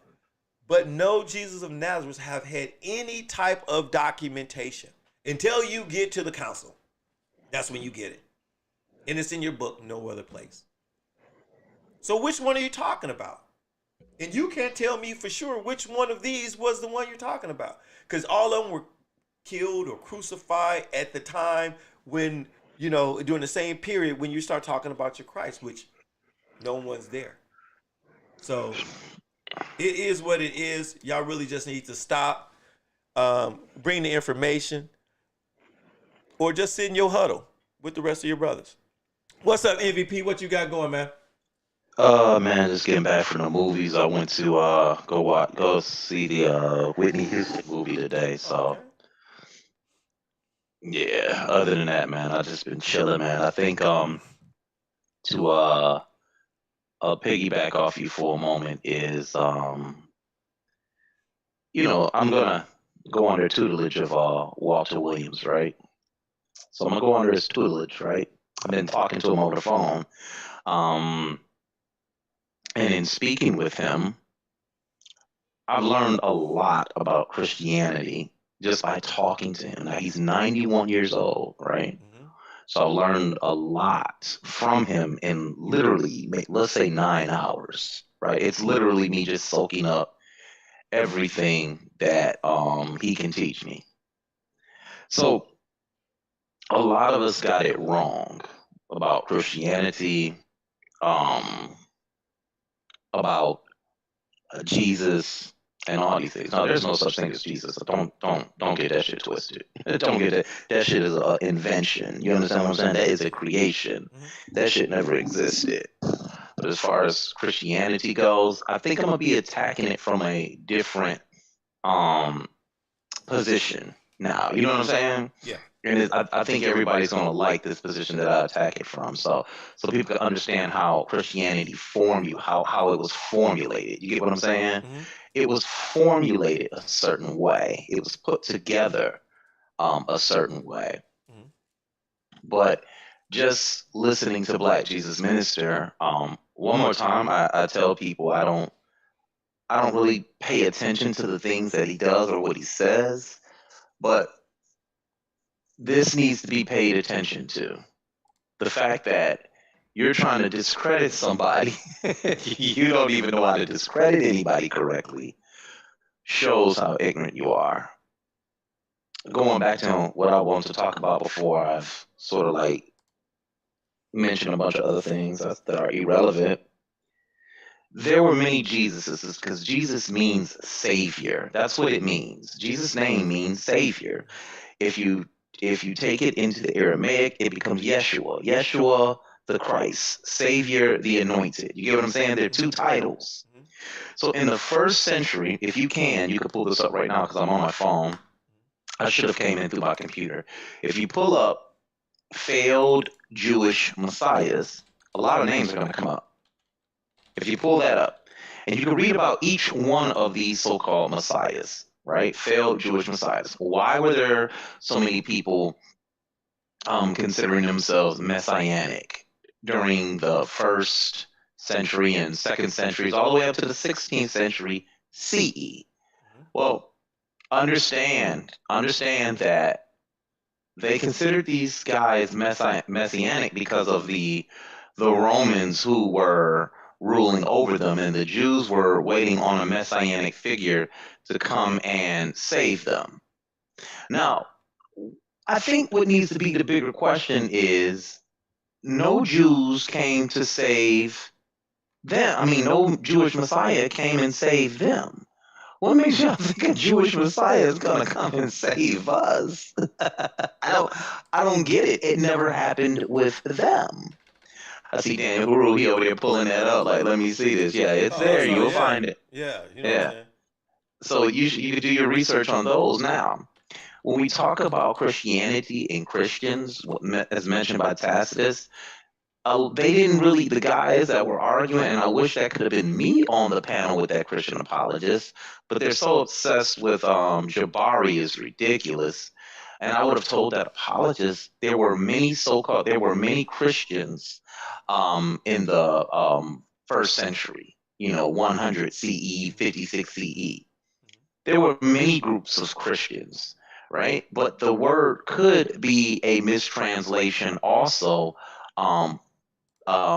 But no Jesus of Nazareth have had any type of documentation until you get to the council. That's when you get it. And it's in your book, no other place. So which one are you talking about? And you can't tell me for sure which one of these was the one you're talking about, because all of them were killed or crucified at the time when, you know, during the same period when you start talking about your Christ, which no one's there. So it is what it is. Y'all really just need to stop, bring the information, or just sit in your huddle with the rest of your brothers. What's up, MVP? What you got going, man? Man, just getting back from the movies. I went to go see the Whitney Houston movie today. So Okay. yeah, other than that, man, I've just been chilling, man. I think to piggyback off you for a moment is you know, I'm gonna go under tutelage of Walter Williams, right? So I'm gonna go under his tutelage, right? I've been talking to him over the phone. And in speaking with him, I've learned a lot about Christianity just by talking to him. Now, he's 91 years old, right? Mm-hmm. So I learned a lot from him in literally, let's say 9 hours, right? It's literally me just soaking up everything that he can teach me. So a lot of us got it wrong about Christianity, about Jesus, and all these things. No, there's no such thing as Jesus. So don't get that shit twisted. Don't get that. That shit is an invention. You understand what I'm saying? That is a creation. That shit never existed. But as far as Christianity goes, I think I'm gonna be attacking it from a different position now. You know what I'm saying? Yeah. And I think everybody's gonna like this position that I attack it from. So people can understand how Christianity formed you, how it was formulated. You get what I'm saying? It was formulated a certain way. It was put together a certain way. But just listening to Black Jesus Minister, one more time, I tell people I don't really pay attention to the things that he does or what he says, but this needs to be paid attention to. The fact that you're trying to discredit somebody, you don't even know how to discredit anybody correctly, shows how ignorant you are. Going back to what I wanted to talk about before, I've sort of like mentioned a bunch of other things that are irrelevant. There were many Jesuses because Jesus means savior. That's what it means. Jesus' name means savior. If you take it into the Aramaic, it becomes Yeshua. Yeshua, the Christ, Savior, the Anointed. You get what I'm saying? They're two titles. So in the first century, if you could pull this up right now because I'm on my phone. I should have came in through my computer. If you pull up failed Jewish messiahs, a lot of names are going to come up. If you pull that up, and you can read about each one of these so-called messiahs, right? Failed Jewish messiahs. Why were there so many people considering themselves messianic during the first century and second centuries, all the way up to the 16th century CE? Well, understand that they considered these guys messianic because of the Romans who were ruling over them, and the Jews were waiting on a messianic figure to come and save them. Now, I think what needs to be the bigger question is no Jews came to save them. I mean, no Jewish Messiah came and saved them. What makes y'all think a Jewish Messiah is gonna come and save us? I don't get it. It never happened with them. I see Dan Guru, he over there pulling that up. Like, let me see this. Yeah, it's there. You'll find it. Yeah, you know what I'm saying? So you could do your research on those now. When we talk about Christianity and Christians, as mentioned by Tacitus, they didn't really, the guys that were arguing, and I wish that could have been me on the panel with that Christian apologist, but they're so obsessed with Jabari is ridiculous. And I would have told that apologist there were many Christians in the first century, 100 CE, 56 CE. There were many groups of Christians, right? But the word could be a mistranslation also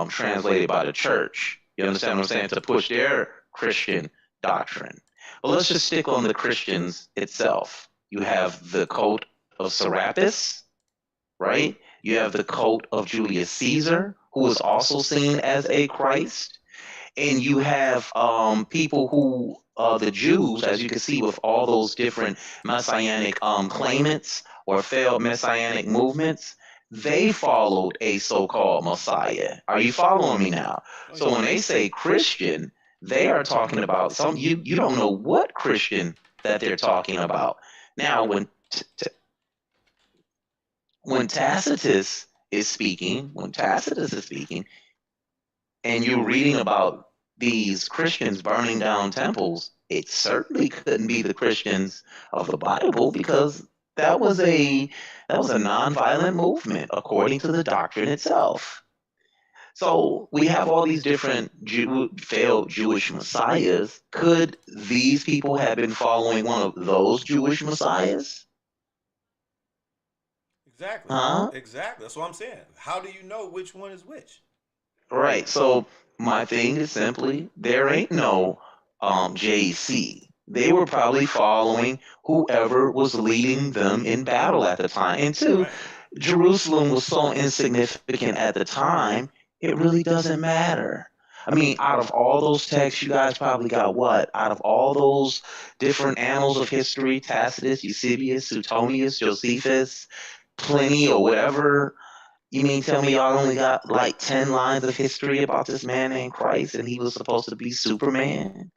translated by the church. You understand what I'm saying? To push their Christian doctrine. But let's just stick on the Christians itself. You have the cult of Serapis, right? You have the cult of Julius Caesar, who was also seen as a Christ. And you have people who, the Jews, as you can see with all those different messianic claimants or failed messianic movements, they followed a so-called Messiah. Are you following me now? So when they say Christian, they are talking about you don't know what Christian that they're talking about. Now, when Tacitus is speaking, and you're reading about these Christians burning down temples, it certainly couldn't be the Christians of the Bible, because that was a nonviolent movement according to the doctrine itself. So we have all these different failed Jewish messiahs. Could these people have been following one of those Jewish messiahs? Exactly. Huh? Exactly. That's what I'm saying. How do you know which one is which? Right. So my thing is simply there ain't no JC. They were probably following whoever was leading them in battle at the time. And two, Right. Jerusalem was so insignificant at the time, it really doesn't matter. I mean, out of all those texts, you guys probably got what? Out of all those different annals of history, Tacitus, Eusebius, Suetonius, Josephus, Pliny, or whatever, you mean tell me y'all only got like 10 lines of history about this man named Christ and he was supposed to be Superman?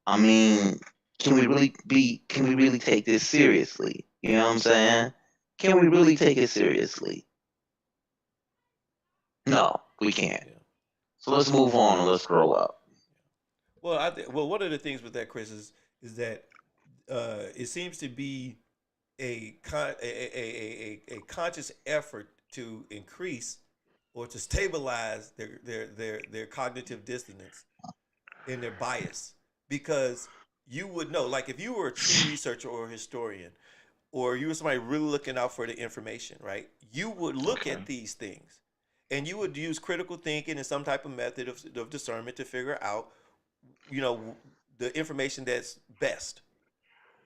I mean, can we really take this seriously? You know what I'm saying? Can we really take it seriously? No, we can't. Yeah. So let's move on and let's grow up. Well, well, one of the things with that, Chris, is that it seems to be a conscious effort to increase or to stabilize their cognitive dissonance and their bias, because you would know, like if you were a true researcher or a historian, or you were somebody really looking out for the information, right? You would look at these things, and you would use critical thinking and some type of method of discernment to figure out, the information that's best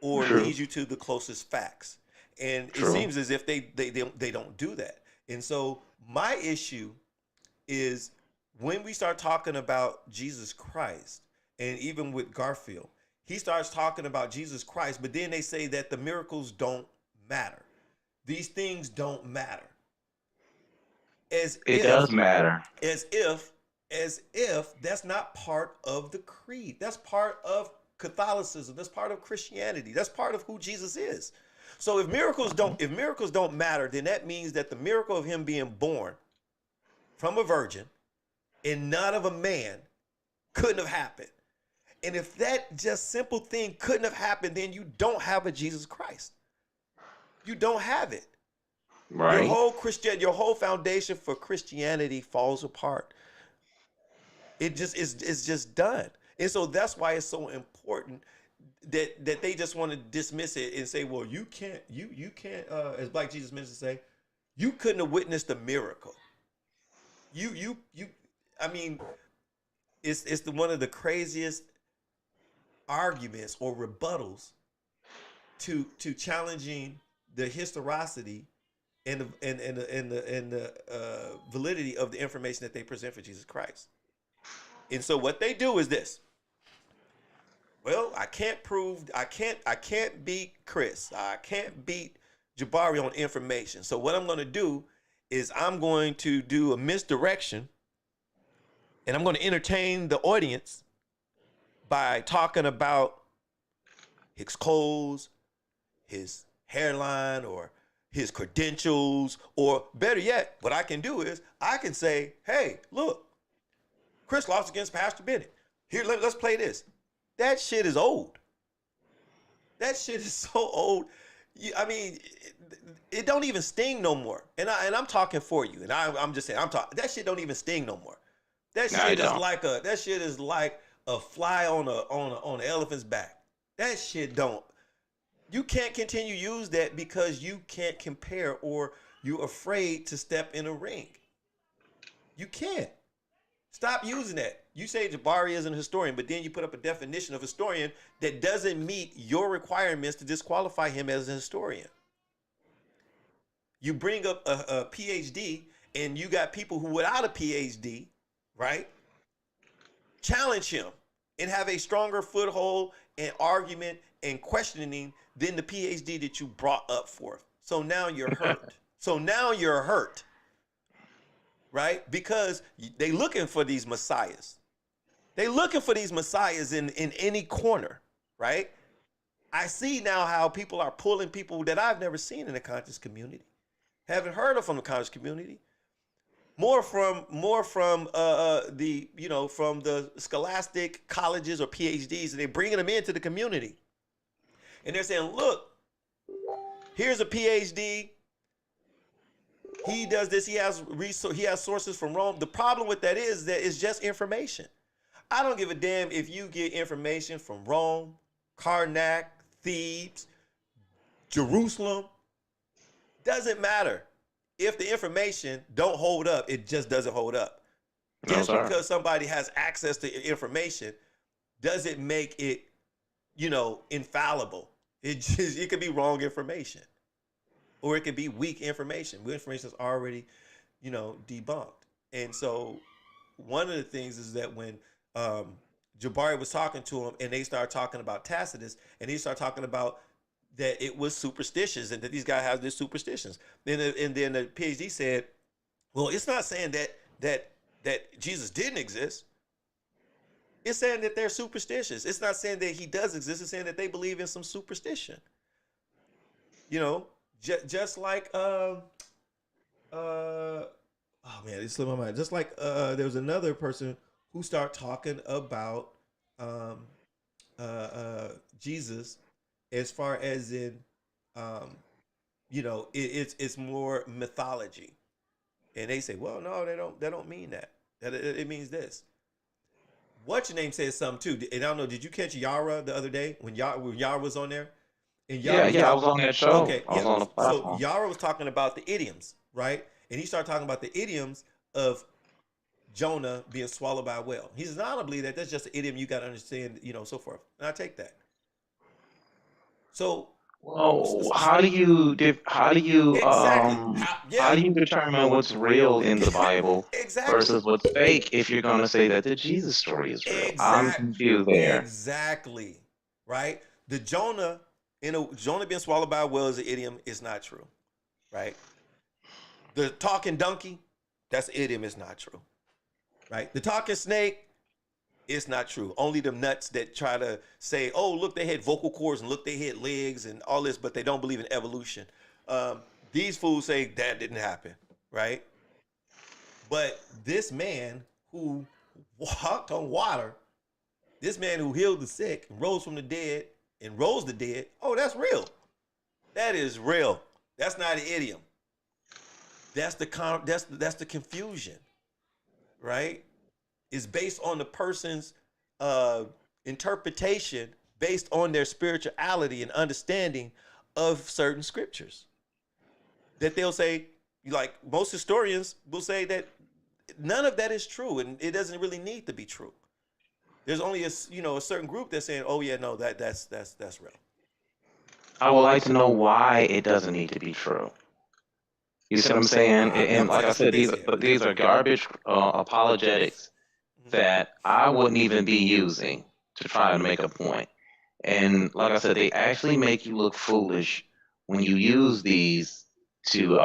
or True. leads you to the closest facts. And True. it seems as if they don't do that. And so my issue is when we start talking about Jesus Christ, and even with Garfield, he starts talking about Jesus Christ, but then they say that the miracles don't matter. These things don't matter. It does matter. As if that's not part of the creed. That's part of Catholicism. That's part of Christianity. That's part of who Jesus is. So if miracles don't matter, then that means that the miracle of him being born from a virgin and not of a man couldn't have happened. And if that just simple thing couldn't have happened, then you don't have a Jesus Christ. You don't have it. Right. Your whole foundation for Christianity falls apart. It's just done. And so that's why it's so important that they just want to dismiss it and say, well, you can't, as Black Jesus ministers say, you couldn't have witnessed a miracle. I mean, it's one of the craziest arguments or rebuttals to challenging the historicity and the validity of the information that they present for Jesus Christ. And so what they do is this. Well, I can't beat Chris. I can't beat Jabari on information. So what I'm going to do is I'm going to do a misdirection, and I'm going to entertain the audience by talking about his clothes, his hairline, or his credentials, or better yet, what I can do is I can say, hey, look, Chris lost against Pastor Bennett. Here, let's play this. That shit is old. That shit is so old. I mean, it don't even sting no more. And I'm talking for you. And I'm just saying, that shit don't even sting no more. That shit is like a fly on an elephant's back. That shit don't. You can't continue to use that because you can't compare or you're afraid to step in a ring. You can't. Stop using that. You say Jabari is an historian, but then you put up a definition of historian that doesn't meet your requirements to disqualify him as a historian. You bring up a PhD, and you got people who without a PhD, right, challenge him and have a stronger foothold and argument and questioning than the PhD that you brought up forth. So now you're hurt. Right? Because they looking for these messiahs. They looking for these messiahs in any corner, right? I see now how people are pulling people that I've never seen in the conscious community, haven't heard of from the conscious community, more from the scholastic colleges or PhDs, and they're bringing them into the community, and they're saying, look, here's a PhD. He does this. He has sources from Rome. The problem with that is that it's just information. I don't give a damn if you get information from Rome, Karnak, Thebes, Jerusalem. Doesn't matter. if the information don't hold up, it just doesn't hold up. Just because somebody has access to information doesn't make it, infallible. It could be wrong information, or it could be weak information. Weak information is already, debunked. And so, one of the things is that when Jabari was talking to him, and they started talking about Tacitus, and he started talking about that it was superstitious, and that these guys have these superstitions. And then the PhD said, "Well, it's not saying that Jesus didn't exist. It's saying that they're superstitious. It's not saying that he does exist. It's saying that they believe in some superstition. Just like oh man, it slipped my mind. Just like there was another person who started talking about Jesus, as far as in it's more mythology, and they say, well, no, they don't mean that. That it means this. What's your name says something too, and I don't know. Did you catch Yara the other day when Yara was on there? And Yara I was on that show. Okay, I was on the platform. So Yara was talking about the idioms, right? And he started talking about the idioms of Jonah being swallowed by a whale. He says, "No, I don't believe that. That's just an idiom. You got to understand, so forth." And I take that. So, how do you exactly. how do you determine what's real in the Bible exactly. versus what's fake if you're going to say that the Jesus story is real? I'm confused there. Exactly. Right? The Jonah being swallowed by a whale as an idiom is not true. Right? The talking donkey, that's an idiom, is not true. Right? The talking snake, it's not true. Only them nuts that try to say, oh, look, they had vocal cords, and look, they had legs and all this, but they don't believe in evolution. These fools say that didn't happen, right? But this man who walked on water, this man who healed the sick, rose from the dead, and rose the dead, oh, that's real. That is real. That's not an idiom. That's the confusion, right? Is based on the person's interpretation, based on their spirituality and understanding of certain scriptures. That they'll say, like most historians will say, that none of that is true, and it doesn't really need to be true. There's only a certain group that's saying, oh yeah, no, that's real. I would like to know why it doesn't need to be true. You see what I'm saying? And like I said, these are garbage apologetics that I wouldn't even be using to try to make a point. And like I said, they actually make you look foolish when you use these to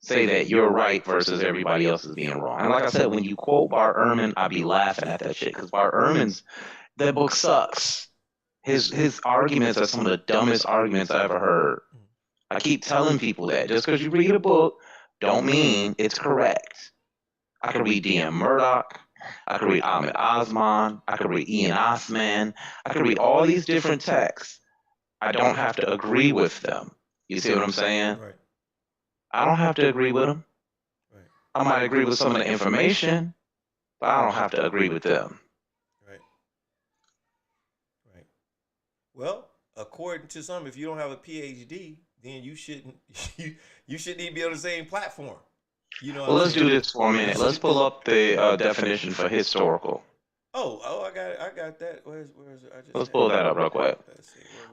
say that you're right versus everybody else is being wrong. And like I said, when you quote Bart Ehrman, I be laughing at that shit, because Bart Ehrman's, that book sucks. His arguments are some of the dumbest arguments I ever heard. I keep telling people that just because you read a book don't mean it's correct. I could read D.M. Murdoch, I could read Ahmed Osman, I could read Ian Osman, I could read all these different texts. I don't have to agree with them. You see what I'm saying? Right. I don't have to agree with them. Right. I might agree with some of the information, but I don't have to agree with them. Right. Right. Well, according to some, if you don't have a PhD, then you shouldn't even be on the same platform. Well, let's do this for a minute. Let's pull up the definition for historical. Oh, I got that. Where's it? Let's pull that up real quick.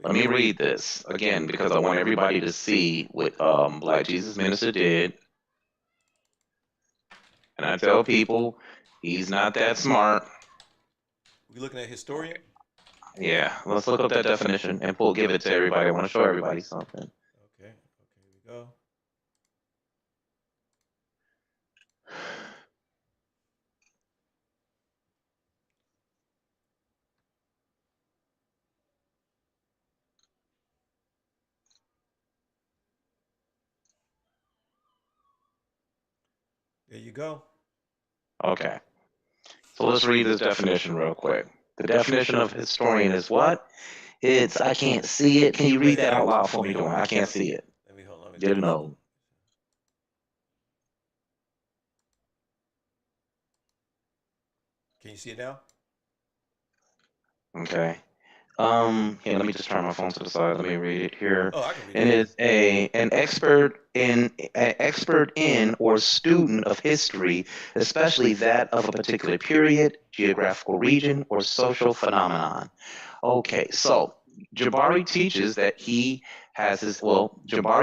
Let me read this again, because I want everybody to see what Black Jesus Minister did. And I tell people he's not that smart. We looking at historian? Yeah, let's look up that definition and give it to everybody. I want to show everybody something. Okay, here we go. There you go. Okay. So let's read this definition real quick. The definition of historian is what? It's, I can't see it. Can you read that out loud for me, Dwayne? I can't see it. Let me hold on. Get a note. Can you see it now? Okay. Here, let me just turn my phone to the side. Let me read it here. Oh, I can read And it. is an expert in or student of history, especially that of a particular period, geographical region, or social phenomenon. Okay, so Jabari teaches that Jabari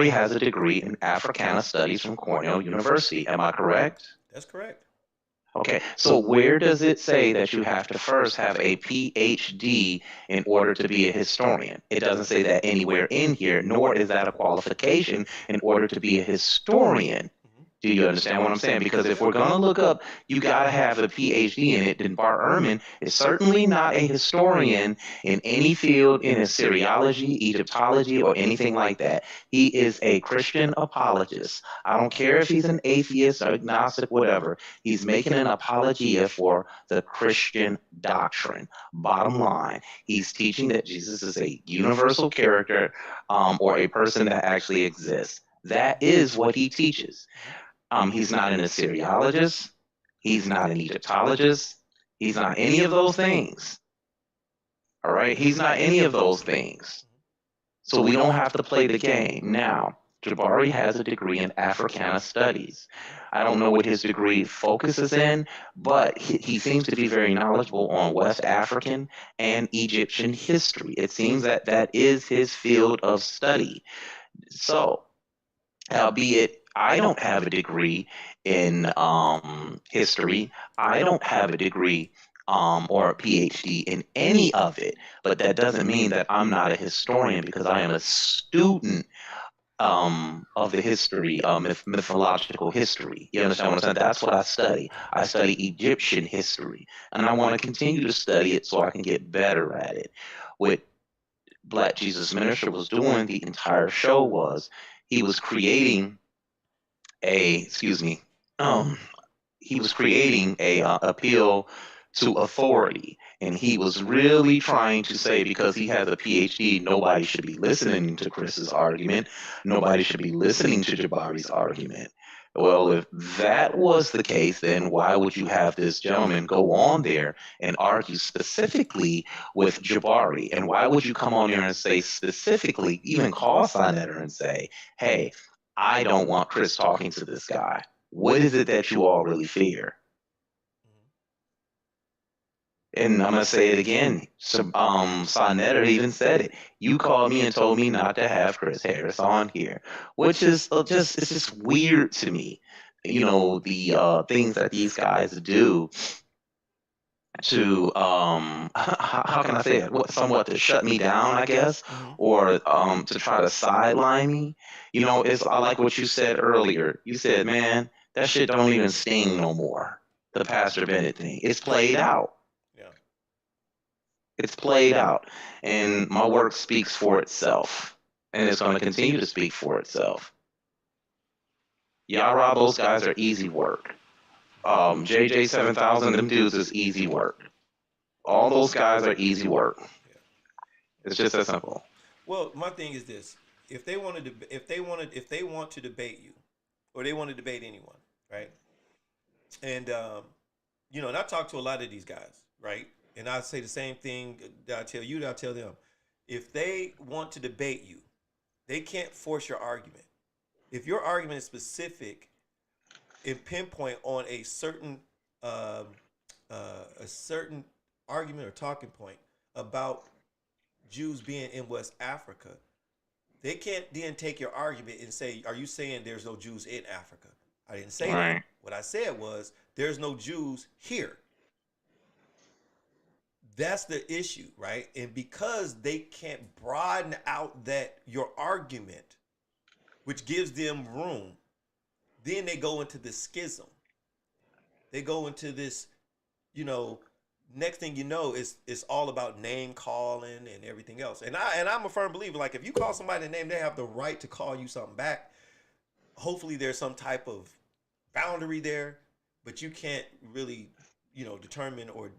has a degree in Africana Studies from Cornell University. Am I correct? That's correct. Okay, so where does it say that you have to first have a PhD in order to be a historian? It doesn't say that anywhere in here, nor is that a qualification in order to be a historian. Do you understand what I'm saying? Because if we're going to look up, you got to have a PhD in it. Then Bart Ehrman is certainly not a historian in any field in Assyriology, Egyptology, or anything like that. He is a Christian apologist. I don't care if he's an atheist or agnostic, whatever. He's making an apologia for the Christian doctrine. Bottom line, he's teaching that Jesus is a universal character or a person that actually exists. That is what he teaches. He's not an Assyriologist. He's not an Egyptologist. He's not any of those things. All right? He's not any of those things. So we don't have to play the game. Now, Jabari has a degree in Africana Studies. I don't know what his degree focuses in, but he seems to be very knowledgeable on West African and Egyptian history. It seems that that is his field of study. So, albeit I don't have a degree in history. I don't have a degree or a PhD in any of it, but that doesn't mean that I'm not a historian because I am a student of the history, mythological history. You understand what I'm saying? That's what I study. I study Egyptian history, and I want to continue to study it so I can get better at it. What Black Jesus Minister was doing the entire show was he was creating excuse me, um, he was creating a appeal to authority, and he was really trying to say because he has a PhD, nobody should be listening to Chris's argument, nobody should be listening to Jabari's argument. Well, if that was the case, then why would you have this gentleman go on there and argue specifically with Jabari? And why would you come on there and say specifically, even call Sinetter and say, hey, I don't want Chris talking to this guy. What is it that you all really fear? And I'm gonna say it again. So, Sinetter even said it. You called me and told me not to have Chris Harris on here, which is it's just weird to me. You know, the things that these guys do to how can I say it? Somewhat to shut me down, I guess, or to try to sideline me. You know, it's I like what you said earlier. You said, man, that shit don't even sting no more. The Pastor Bennett thing. It's played out. Yeah. It's played out. And my work speaks for itself. And it's going to continue to speak for itself. Yara, those guys are easy work. JJ 7000, them dudes is easy work. All those guys are easy work. It's just that simple. Well, my thing is this: if they want to debate you, or they want to debate anyone, right? And you know, and I talk to a lot of these guys, right? And I say the same thing that I tell you, that I tell them. If they want to debate you, they can't force your argument. If your argument is specific and pinpoint on a certain argument or talking point about Jews being in West Africa, they can't then take your argument and say, are you saying there's no Jews in Africa? I didn't say that. What I said was, there's no Jews here. That's the issue, right? And because they can't broaden out that your argument, which gives them room, then they go into this schism. They go into this, you know, next thing you know, it's all about name calling and everything else. And I'm a firm believer, like, if you call somebody a name, they have the right to call you something back. Hopefully there's some type of boundary there, but you can't really, you know, determine or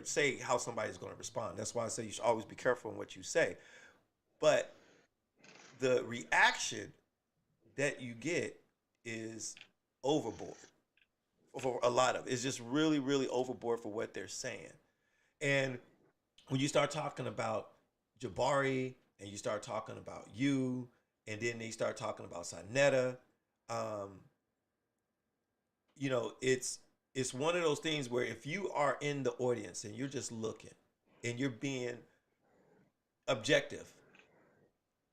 say how somebody's going to respond. That's why I say you should always be careful in what you say. But the reaction that you get is overboard for a lot of it. It's just really, really overboard for what they're saying. And when you start talking about Jabari and you start talking about you, and then they start talking about Sonetta, you know, it's one of those things where if you are in the audience and you're just looking and you're being objective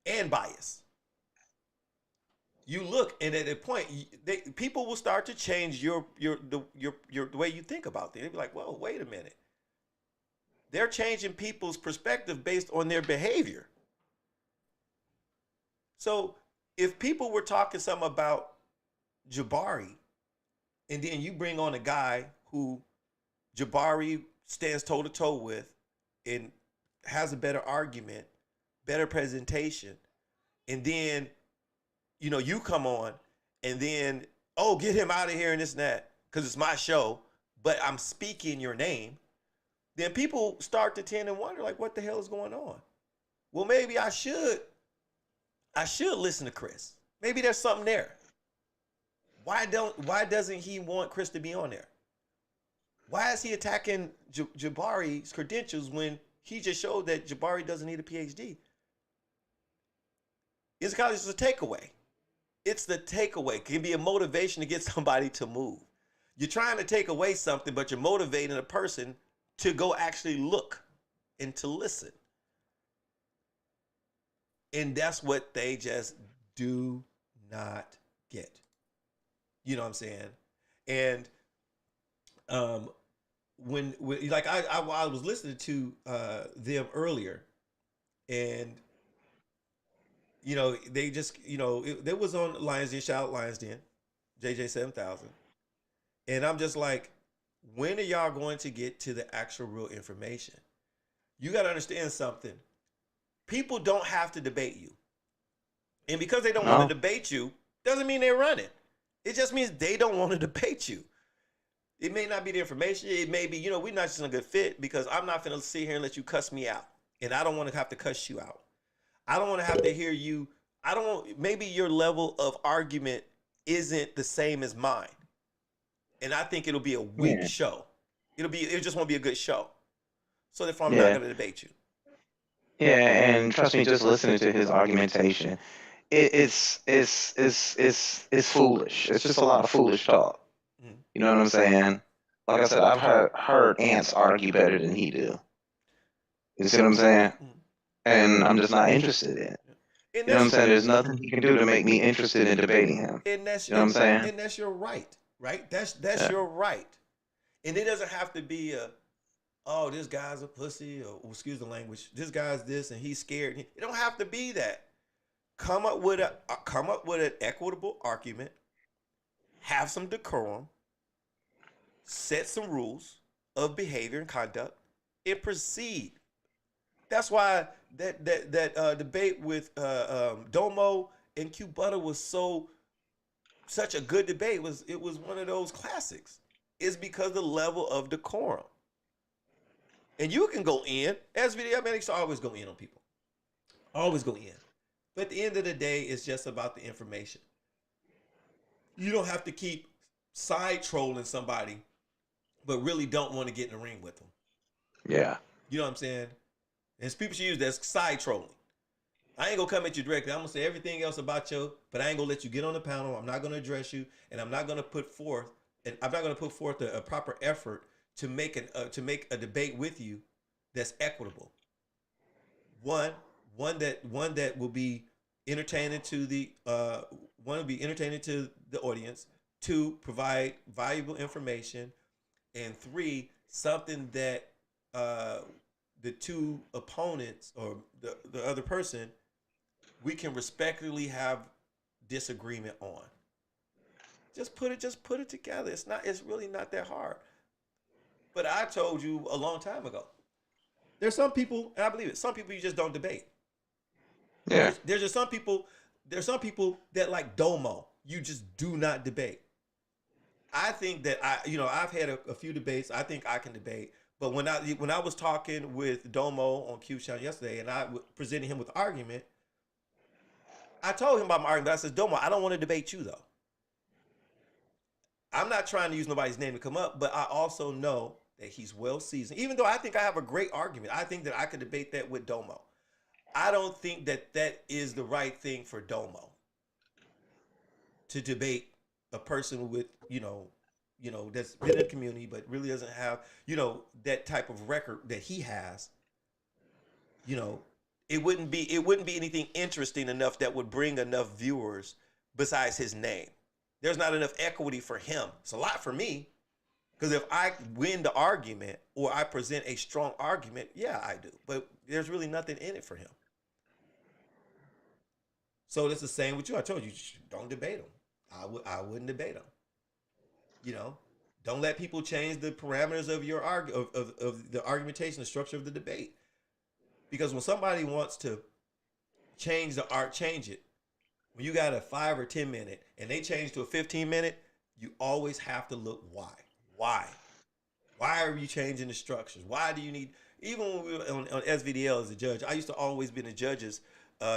and biased, you look, and at a point, people will start to change the way you think about things. They'll be like, "Whoa, wait a minute." They're changing people's perspective based on their behavior. So if people were talking something about Jabari, and then you bring on a guy who Jabari stands toe to toe with and has a better argument, better presentation, and then you come on and then, oh, get him out of here and this and that because it's my show, but I'm speaking your name, then people start to tend and wonder, like, what the hell is going on? Well, maybe I should listen to Chris. Maybe there's something there. Why doesn't he want Chris to be on there? Why is he attacking Jabari's credentials when he just showed that Jabari doesn't need a PhD? It's because it's a takeaway. It's the takeaway. It can be a motivation to get somebody to move. You're trying to take away something, but you're motivating a person to go actually look and to listen. And that's what they just do not get. You know what I'm saying? And when like I was listening to them earlier, and they just they was on Lions Den, shout out Lions Den, JJ 7000, and I'm just like, when are y'all going to get to the actual real information? You got to understand something. People don't have to debate you, and because they don't want to debate you, doesn't mean they're running. It just means they don't want to debate you. It may not be the information. It may be, we're not just a good fit, because I'm not going to sit here and let you cuss me out. And I don't want to have to cuss you out. I don't want to have to hear you. Maybe your level of argument isn't the same as mine. And I think it'll be a weak show. It just won't be a good show. So therefore I'm not going to debate you. Yeah, and trust me, just listening to his argumentation, it's foolish. It's just a lot of foolish talk. You know what I'm saying? Like I said, I've heard ants argue better than he do. You see what I'm saying? And I'm just not interested in it. You know what I'm saying? There's nothing he can do to make me interested in debating him. And that's, you know what I'm saying? And that's your right, right? That's your right. And it doesn't have to be oh, this guy's a pussy, or excuse the language, this guy's this and he's scared. It don't have to be that. Come up with an equitable argument, have some decorum, set some rules of behavior and conduct, and proceed. That's why that debate with Domo and Q Butter was such a good debate. It was one of those classics. It's because the level of decorum. And you can go in, as video, I used to always go in on people. Always go in. But at the end of the day, it's just about the information. You don't have to keep side trolling somebody, but really don't want to get in the ring with them. Yeah. You know what I'm saying? And people should use that as side trolling. I ain't gonna come at you directly. I'm gonna say everything else about you, but I ain't gonna let you get on the panel. I'm not gonna address you, and I'm not gonna put forth a proper effort to make a debate with you that's equitable. One that will be entertaining to the audience. 2, provide valuable information, and 3, something that the two opponents or the other person, we can respectfully have disagreement on. Just put it together. It's really not that hard. But I told you a long time ago, there's some people, and I believe it, some people you just don't debate. Yeah. There's some people that like Domo, you just do not debate. I think that I've had a few debates. I think I can debate. But when I was talking with Domo on Q Channel yesterday, and I presented him with an argument, I told him about my argument. I said, Domo, I don't want to debate you though. I'm not trying to use nobody's name to come up, but I also know that he's well seasoned. Even though I think I have a great argument, I think that I could debate that with Domo. I don't think that is the right thing for Domo to debate a person with, that's been in the community but really doesn't have, that type of record that he has. You know, it wouldn't be anything interesting enough that would bring enough viewers besides his name. There's not enough equity for him. It's a lot for me. Because if I win the argument or I present a strong argument, yeah, I do. But there's really nothing in it for him. So it's the same with you. I told you, don't debate him. I wouldn't debate him. You know, don't let people change the parameters of your of the argumentation, the structure of the debate. Because when somebody wants to change the art, change it. When you got a 5 or 10 minute and they change to a 15-minute, you always have to look why. Why? Why are you changing the structures? Why do you need, even when we were on SVDL as a judge, I used to always be in the judges'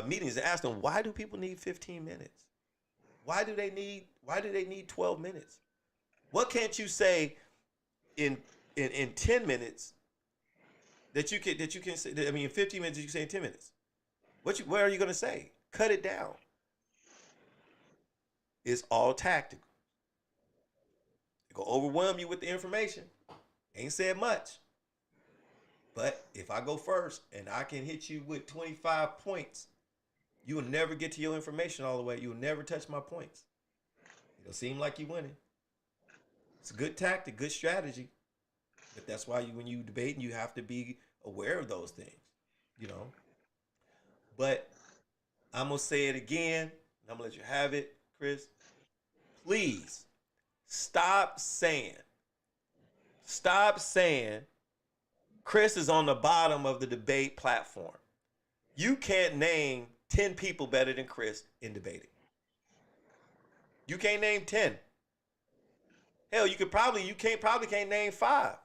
meetings and ask them, why do people need 15 minutes? Why do they need 12 minutes? What can't you say in 10 minutes that you can say, I mean, in 15 minutes, you can say in 10 minutes? What are you going to say? Cut it down. It's all tactical. It will overwhelm you with the information. Ain't said much. But if I go first and I can hit you with 25 points, you will never get to your information all the way. You will never touch my points. It'll seem like you're winning. It's a good tactic, good strategy. But that's why when you debate, you have to be aware of those things, But I'm going to say it again. And I'm going to let you have it, Chris. Please stop saying Chris is on the bottom of the debate platform. You can't name 10 people better than Chris in debating. You can't name 10. Hell, you can't name 5.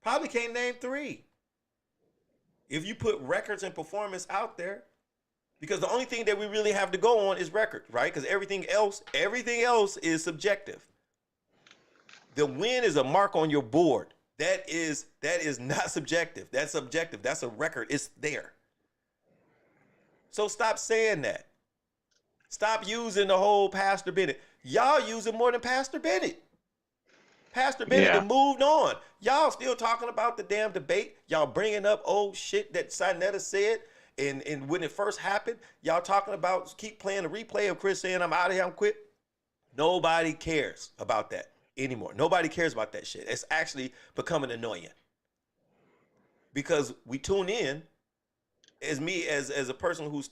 Probably can't name 3. If you put records and performance out there, because the only thing that we really have to go on is record, right? Because everything else is subjective. The win is a mark on your board. That is not subjective. That's subjective. That's a record. It's there. So stop saying that. Stop using the whole Pastor Bennett. Y'all use it more than Pastor Bennett. Pastor Bennett have moved on. Y'all still talking about the damn debate. Y'all bringing up old shit that Sinetta said. And when it first happened, y'all talking about, keep playing the replay of Chris saying, I'm out of here, I'm quit. Nobody cares about that anymore. Nobody cares about that shit. It's actually becoming annoying. Because we tune in, as me, as a person who's,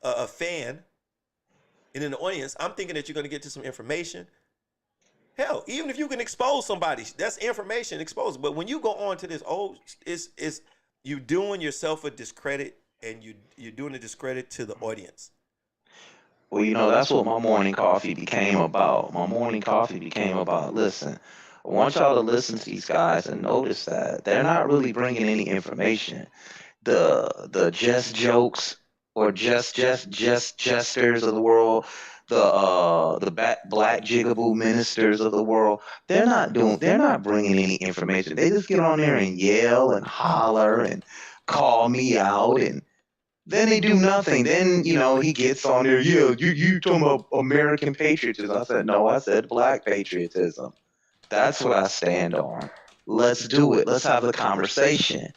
a fan, and in the audience, I'm thinking that you're going to get to some information. Hell, even if you can expose somebody, that's information exposed. But when you go on to this, it's you're doing yourself a discredit, and you're doing a discredit to the audience. Well, that's what my morning coffee became about. Listen, I want y'all to listen to these guys and notice that they're not really bringing any information. The just jokes or just jesters of the world, the black jigaboo ministers of the world, they're not bringing any information. They just get on there and yell and holler and call me out, and then they do nothing. Then, he gets on there, you talking about American patriotism. I said, no, I said black patriotism. That's what I stand on. Let's do it. Let's have the conversation.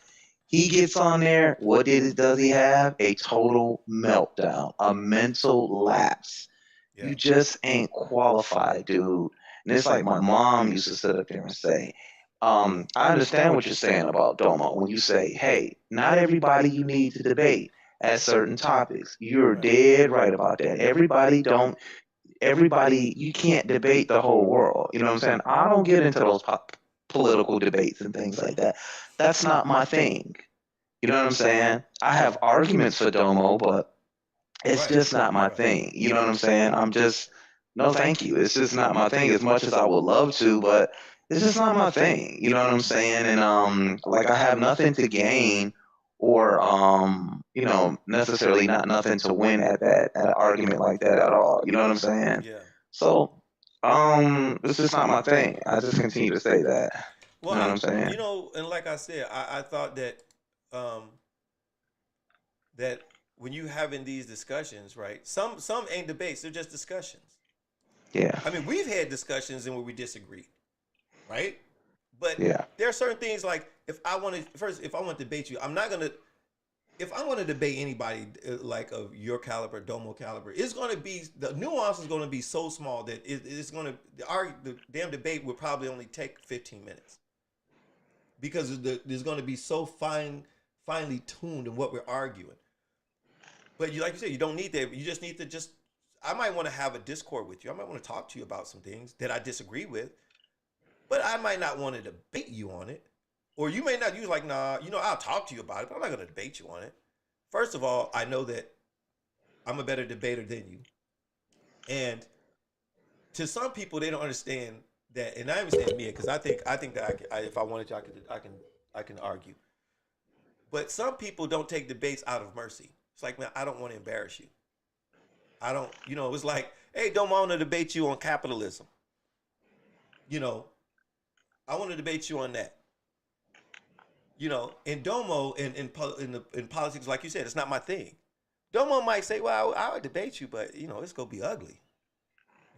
He gets on there. What does he have? A total meltdown, a mental lapse. Yeah. You just ain't qualified, dude. And it's like my mom used to sit up there and say, I understand what you're saying about Domo when you say, hey, not everybody you need to debate at certain topics. You're dead right about that. Everybody, you can't debate the whole world. You know what I'm saying? I don't get into those political debates and things like that. That's not my thing. You know what I'm saying? I have arguments for Domo, but it's just not my thing. You know what I'm saying? No, thank you. It's just not my thing, as much as I would love to, but it's just not my thing. You know what I'm saying? And I have nothing to gain or necessarily nothing to win at an argument like that at all. You know what I'm saying? Yeah. So it's just not my thing. I just continue to say that. Well, you know what I'm saying? And like I said, I thought that that when you having these discussions, right? Some ain't debates; they're just discussions. Yeah. I mean, we've had discussions and where we disagree, right? But Yeah. there are certain things like if I want to debate you, I'm not gonna. If I want to debate anybody like of your caliber, Domo caliber, it's going to be the nuance is going to be so small that it's going to the damn debate would probably only take 15 minutes because there's going to be so finely tuned in what we're arguing. But like you said, you don't need that. You just need to just. I might want to have a discord with you. I might want to talk to you about some things that I disagree with, but I might not want to debate you on it. Or you may not use like, nah, I'll talk to you about it, but I'm not going to debate you on it. First of all, I know that I'm a better debater than you. And to some people, they don't understand that, and I understand me, because I think that if I wanted to, I can argue. But some people don't take debates out of mercy. It's like, man, I don't want to embarrass you. I don't, it's like, hey, don't want to debate you on capitalism. I want to debate you on that. In Domo, in politics, like you said, it's not my thing. Domo might say, well, I would debate you, but, it's going to be ugly.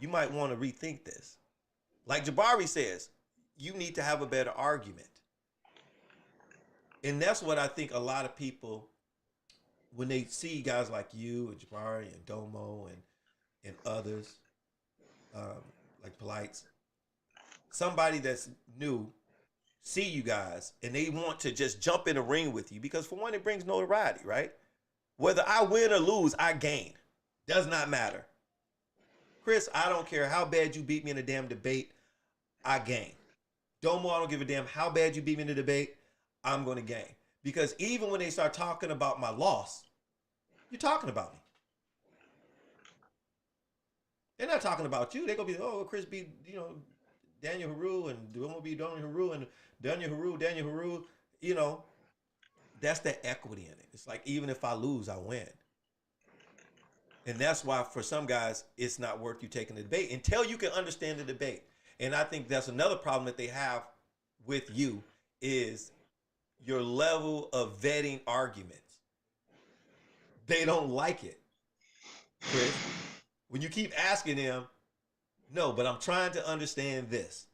You might want to rethink this. Like Jabari says, you need to have a better argument. And that's what I think a lot of people, when they see guys like you and Jabari and Domo and others, like Polites, somebody that's new, see you guys and they want to just jump in the ring with you because for one, it brings notoriety, right? Whether I win or lose, I gain. Does not matter. Chris, I don't care how bad you beat me in a damn debate, I gain. Domo, I don't give a damn how bad you beat me in the debate, I'm going to gain. Because even when they start talking about my loss, you're talking about me. They're not talking about you. They're going to be, oh, Chris beat, Daniel Haru and Domo beat Daniel Haru and Daniel Haru, that's the equity in it. It's like, even if I lose, I win. And that's why for some guys, it's not worth you taking the debate until you can understand the debate. And I think that's another problem that they have with you is your level of vetting arguments. They don't like it, Chris. When you keep asking them, no, but I'm trying to understand this.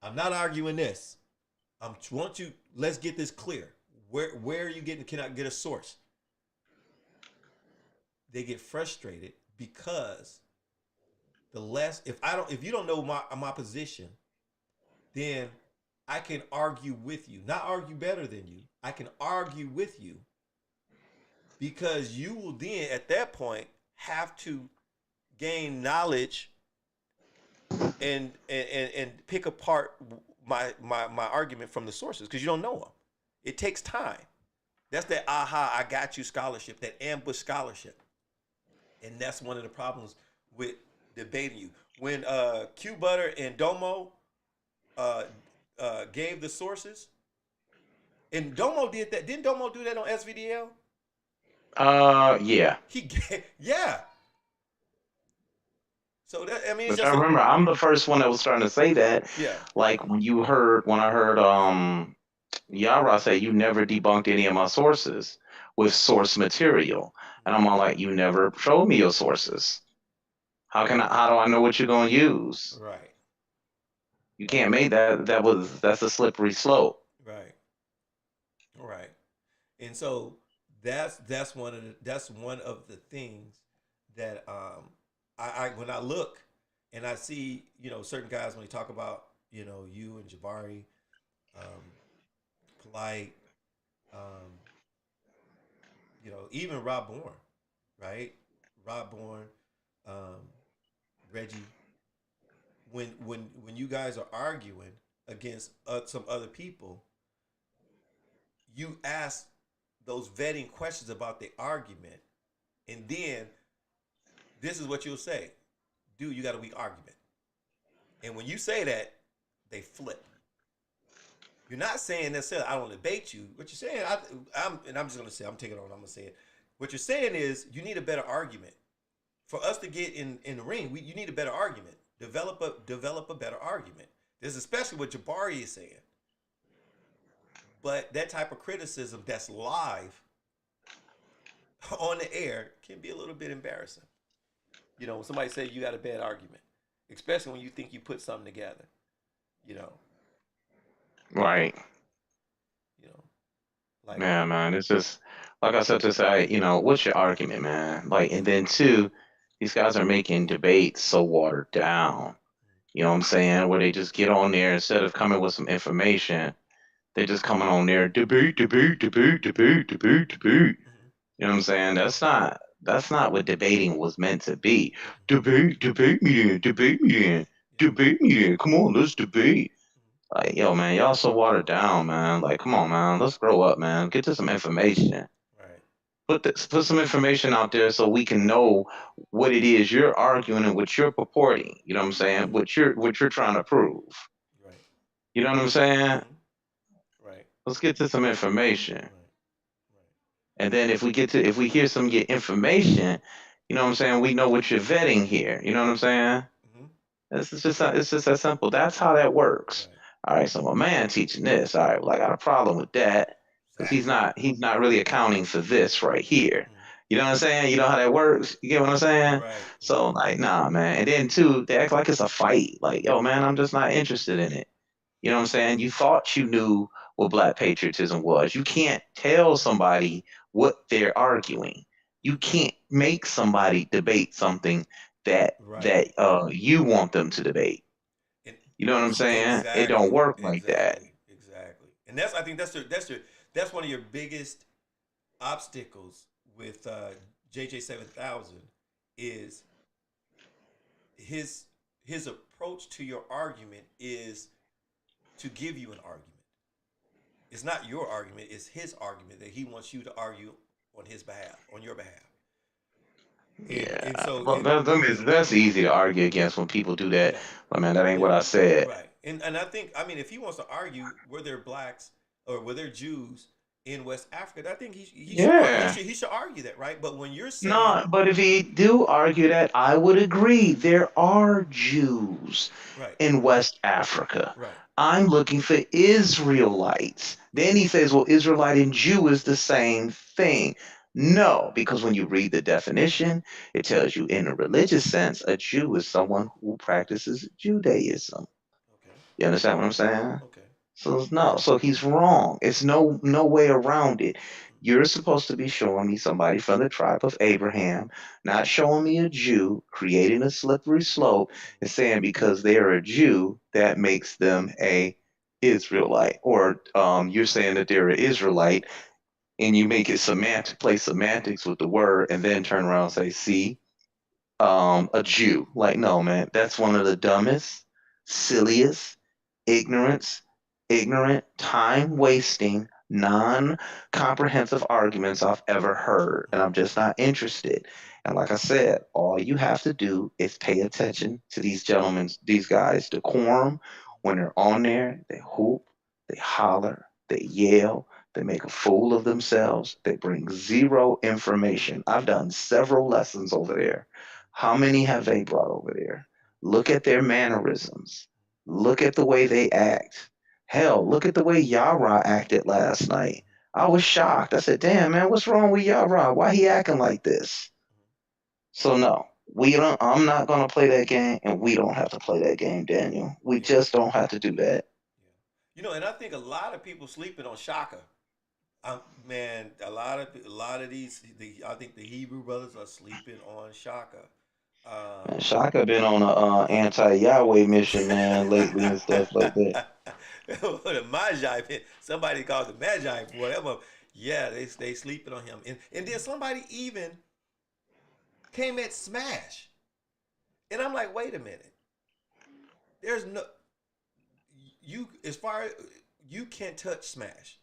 I'm not arguing this. Let's get this clear. Where are you getting, can I get a source? They get frustrated because if you don't know my position, then I can argue with you. Not argue better than you. I can argue with you because you will then at that point have to gain knowledge and pick apart my argument from the sources because you don't know them. It takes time. That's that I got you scholarship, that ambush scholarship. And that's one of the problems with debating you. When Q Butter and Domo gave the sources, and Domo did that. Didn't Domo do that on SVDL? Yeah. He gave, yeah. So that, I mean, it's But just I remember I'm the first one that was starting to say that. yeah. Like when I heard Yara say you never debunked any of my sources with source material. And I'm all like, you never showed me your sources. How do I know what you're gonna use? Right. You can't make that. That's a slippery slope. Right. Right. And so that's one of the things that I when I look and I see, certain guys when they talk about, you and Jabari, Polite, even Rob Bourne, right? Rob Bourne, Reggie. When you guys are arguing against some other people, you ask those vetting questions about the argument, and then this is what you'll say, dude, you got a weak argument. And when you say that, they flip. You're not saying necessarily, I don't debate you. What you're saying, I'm just going to say, I'm taking it on, I'm going to say it. What you're saying is you need a better argument. For us to get in the ring, you need a better argument. Develop a better argument. This is especially what Jabari is saying. But that type of criticism that's live on the air can be a little bit embarrassing. You know, when somebody say you got a bad argument, especially when you think you put something together. You know, Right. you know, like Yeah, man. It's just like I said to say, what's your argument, man? Like, and then two, these guys are making debates so watered down. You know what I'm saying? Where they just get on there instead of coming with some information, they just coming on there debate, debate, debate, debate, debate, debate. You know what I'm saying? That's not what debating was meant to be. Debate me then, debate me then. Come on, let's debate. Like, yo, man, y'all so watered down, man. Like, come on, man, let's grow up, man. Get to some information. right. Put some information out there so we can know what it is you're arguing and what you're purporting. You know what I'm saying? What you're trying to prove. Right. You know what I'm saying? Right. Let's get to some information. Right. And then if we hear some get information, you know what I'm saying, we know what you're vetting here. You know what I'm saying? Mm-hmm. It's just that simple. That's how that works. Right. All right, so my man teaching this. All right, well, I got a problem with that because he's not really accounting for this right here. You know what I'm saying? You know how that works? You get what I'm saying? Right. So like, nah, man. And then two, they act like it's a fight. Like, yo, man, I'm just not interested in it. You know what I'm saying? You thought you knew what black patriotism was. You can't tell somebody what they're arguing. You can't make somebody debate something that Right. you want them to debate. And You know what I'm saying? It don't exactly. work like that. Exactly. Exactly. And I think that's one of your biggest obstacles with JJ 7000 is his approach to your argument is to give you an argument. It's not your argument, it's his argument that he wants you to argue on his behalf, on your behalf. And Yeah, so well, that's easy to argue against when people do that. yeah, But man, that ain't yeah, what I said. right. And I think, I mean, if he wants to argue were there blacks or were there Jews in West Africa, I think Yeah. he should argue that, right? But when you're saying No, but if he do argue that, I would agree. There are Jews right, in West Africa. right, I'm looking for Israelites. Then he says, well, Israelite and Jew is the same thing. No, because when you read the definition, it tells you in a religious sense, a Jew is someone who practices Judaism. okay, You understand what I'm saying? okay, So no, so he's wrong. It's no way around it. You're supposed to be showing me somebody from the tribe of Abraham, not showing me a Jew creating a slippery slope and saying because they're a Jew that makes them a Israelite, or you're saying that they're an Israelite and you make it play semantics with the word, and then turn around and say, see, a Jew. Like, no, man, that's one of the dumbest, silliest, ignorance, ignorant, time wasting, non comprehensive arguments I've ever heard. And I'm just not interested. And like I said, all you have to do is pay attention to these gentlemen, these guys, decorum. When they're on there, they hoop, they holler, they yell, they make a fool of themselves, they bring zero information. I've done several lessons over there. How many have they brought over there? Look at their mannerisms. Look at the way they act. Hell, look at the way Yara acted last night. I was shocked. I said, damn, man, what's wrong with Yara? Why he acting like this? So no, we don't I'm not gonna play that game, and we don't have to play that game, Daniel. We yeah, just don't have to do that. yeah. You know, and I think a lot of people sleeping on Shaka. Man, a lot of I think the Hebrew brothers are sleeping on Shaka. Man, Shaka been on a anti Yahweh mission, man, lately and stuff like that. The Magi, somebody called the Magi, whatever. Yeah, they sleeping on him, and then somebody even came at Smash, and I'm like, wait a minute, there's no you as far you can't touch Smash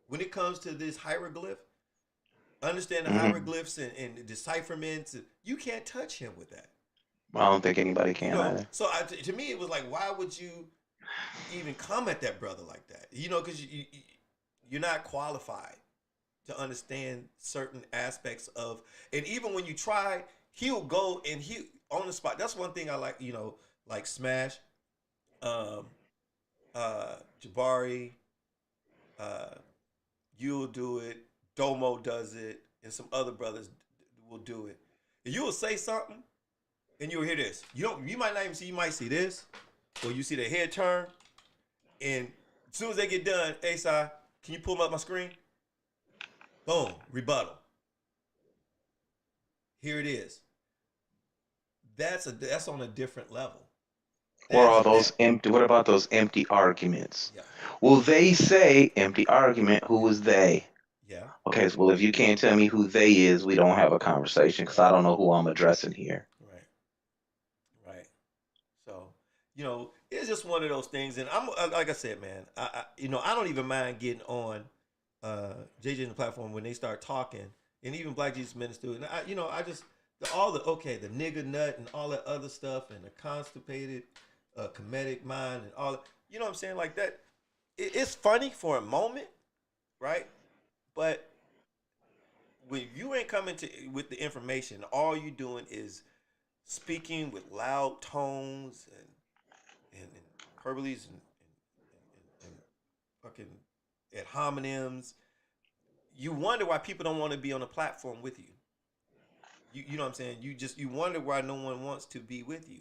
when it comes to this hieroglyph. Understand the Hmm. hieroglyphs and decipherments. You can't touch him with that. I don't think anybody You can know, either. so to me, it was like, why would you even come at that brother like that? You know, because you're not qualified to understand certain aspects of, and even when you try, he'll go and he on the spot. That's one thing I like. You know, like Smash, um, Jabari, uh, you'll do it. Domo does it. and some other brothers will do it. And you will say something, and you'll hear this. You might not even see. You might see this, or you see their head turn, and as soon as they get done, hey, Si, can you pull up my screen? Boom, rebuttal. Here it is. That's on a different level. What about those empty arguments? Yeah. Well, they say empty argument. Who is they? Yeah. Okay, so, well, if you can't tell me who they is, we don't have a conversation because I don't know who I'm addressing here. Right. So, it's just one of those things. And I'm like I said, man, I don't even mind getting on JJ's platform when they start talking, and even Black Jesus Minister. And I just the nigger nut and all that other stuff, and the constipated comedic mind and all. You know what I'm saying? Like that. It's funny for a moment, right? But when you ain't coming with the information, all you doing is speaking with loud tones and hyperboles and fucking ad hominems. You wonder why people don't want to be on a platform with you. You know what I'm saying? You wonder why no one wants to be with you.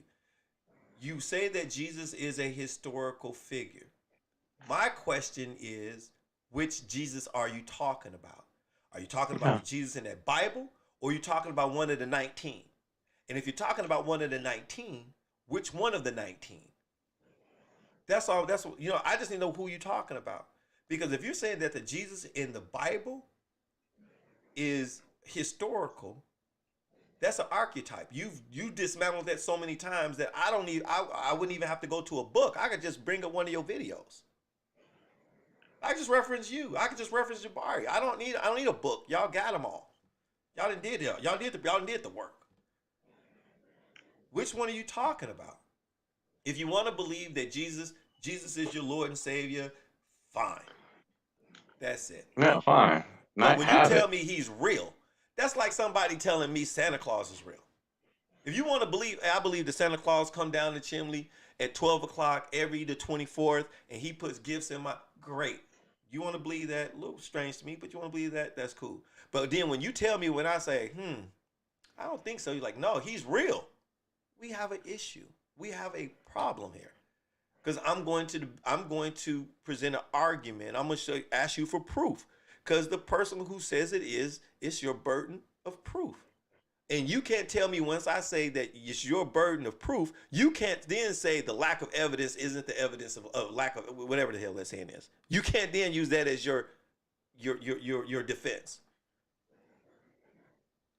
You say that Jesus is a historical figure. My question is, which Jesus are you talking about? Are you talking about the Jesus in that Bible, or are you talking about one of the 19? And if you're talking about one of the 19, which one of the 19? That's all. I just need to know who you're talking about. Because if you're saying that the Jesus in the Bible is historical, that's an archetype. You dismantled that so many times that I wouldn't even have to go to a book. I could just bring up one of your videos. I just reference you. I could just reference Jabari. I don't need a book. Y'all got them all. Y'all did the work. Which one are you talking about? If you want to believe that Jesus is your Lord and Savior, fine. That's it. Yeah, fine. But when you tell me he's real, that's like somebody telling me Santa Claus is real. If you want to believe, I believe that Santa Claus come down the chimney at 12 o'clock every the 24th, and he puts gifts in my, great. You want to believe that? A little strange to me, but you want to believe that? That's cool. But then when you tell me, when I say, I don't think so, you're like, no, he's real. We have an issue. We have a problem here. Because I'm going to present an argument. I'm going to ask you for proof. Because the person who says it's your burden of proof. And you can't tell me, once I say that it's your burden of proof, you can't then say the lack of evidence isn't the evidence of lack of whatever the hell that saying is. You can't then use that as your defense.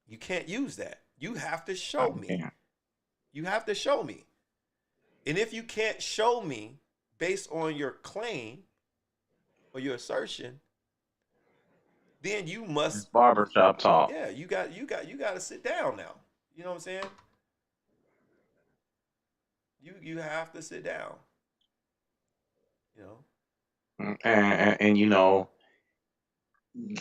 You can't use that. You have to show me. You have to show me. And if you can't show me based on your claim or your assertion, then you must barbershop talk. Yeah, you got to sit down now. You know what I'm saying? You have to sit down. And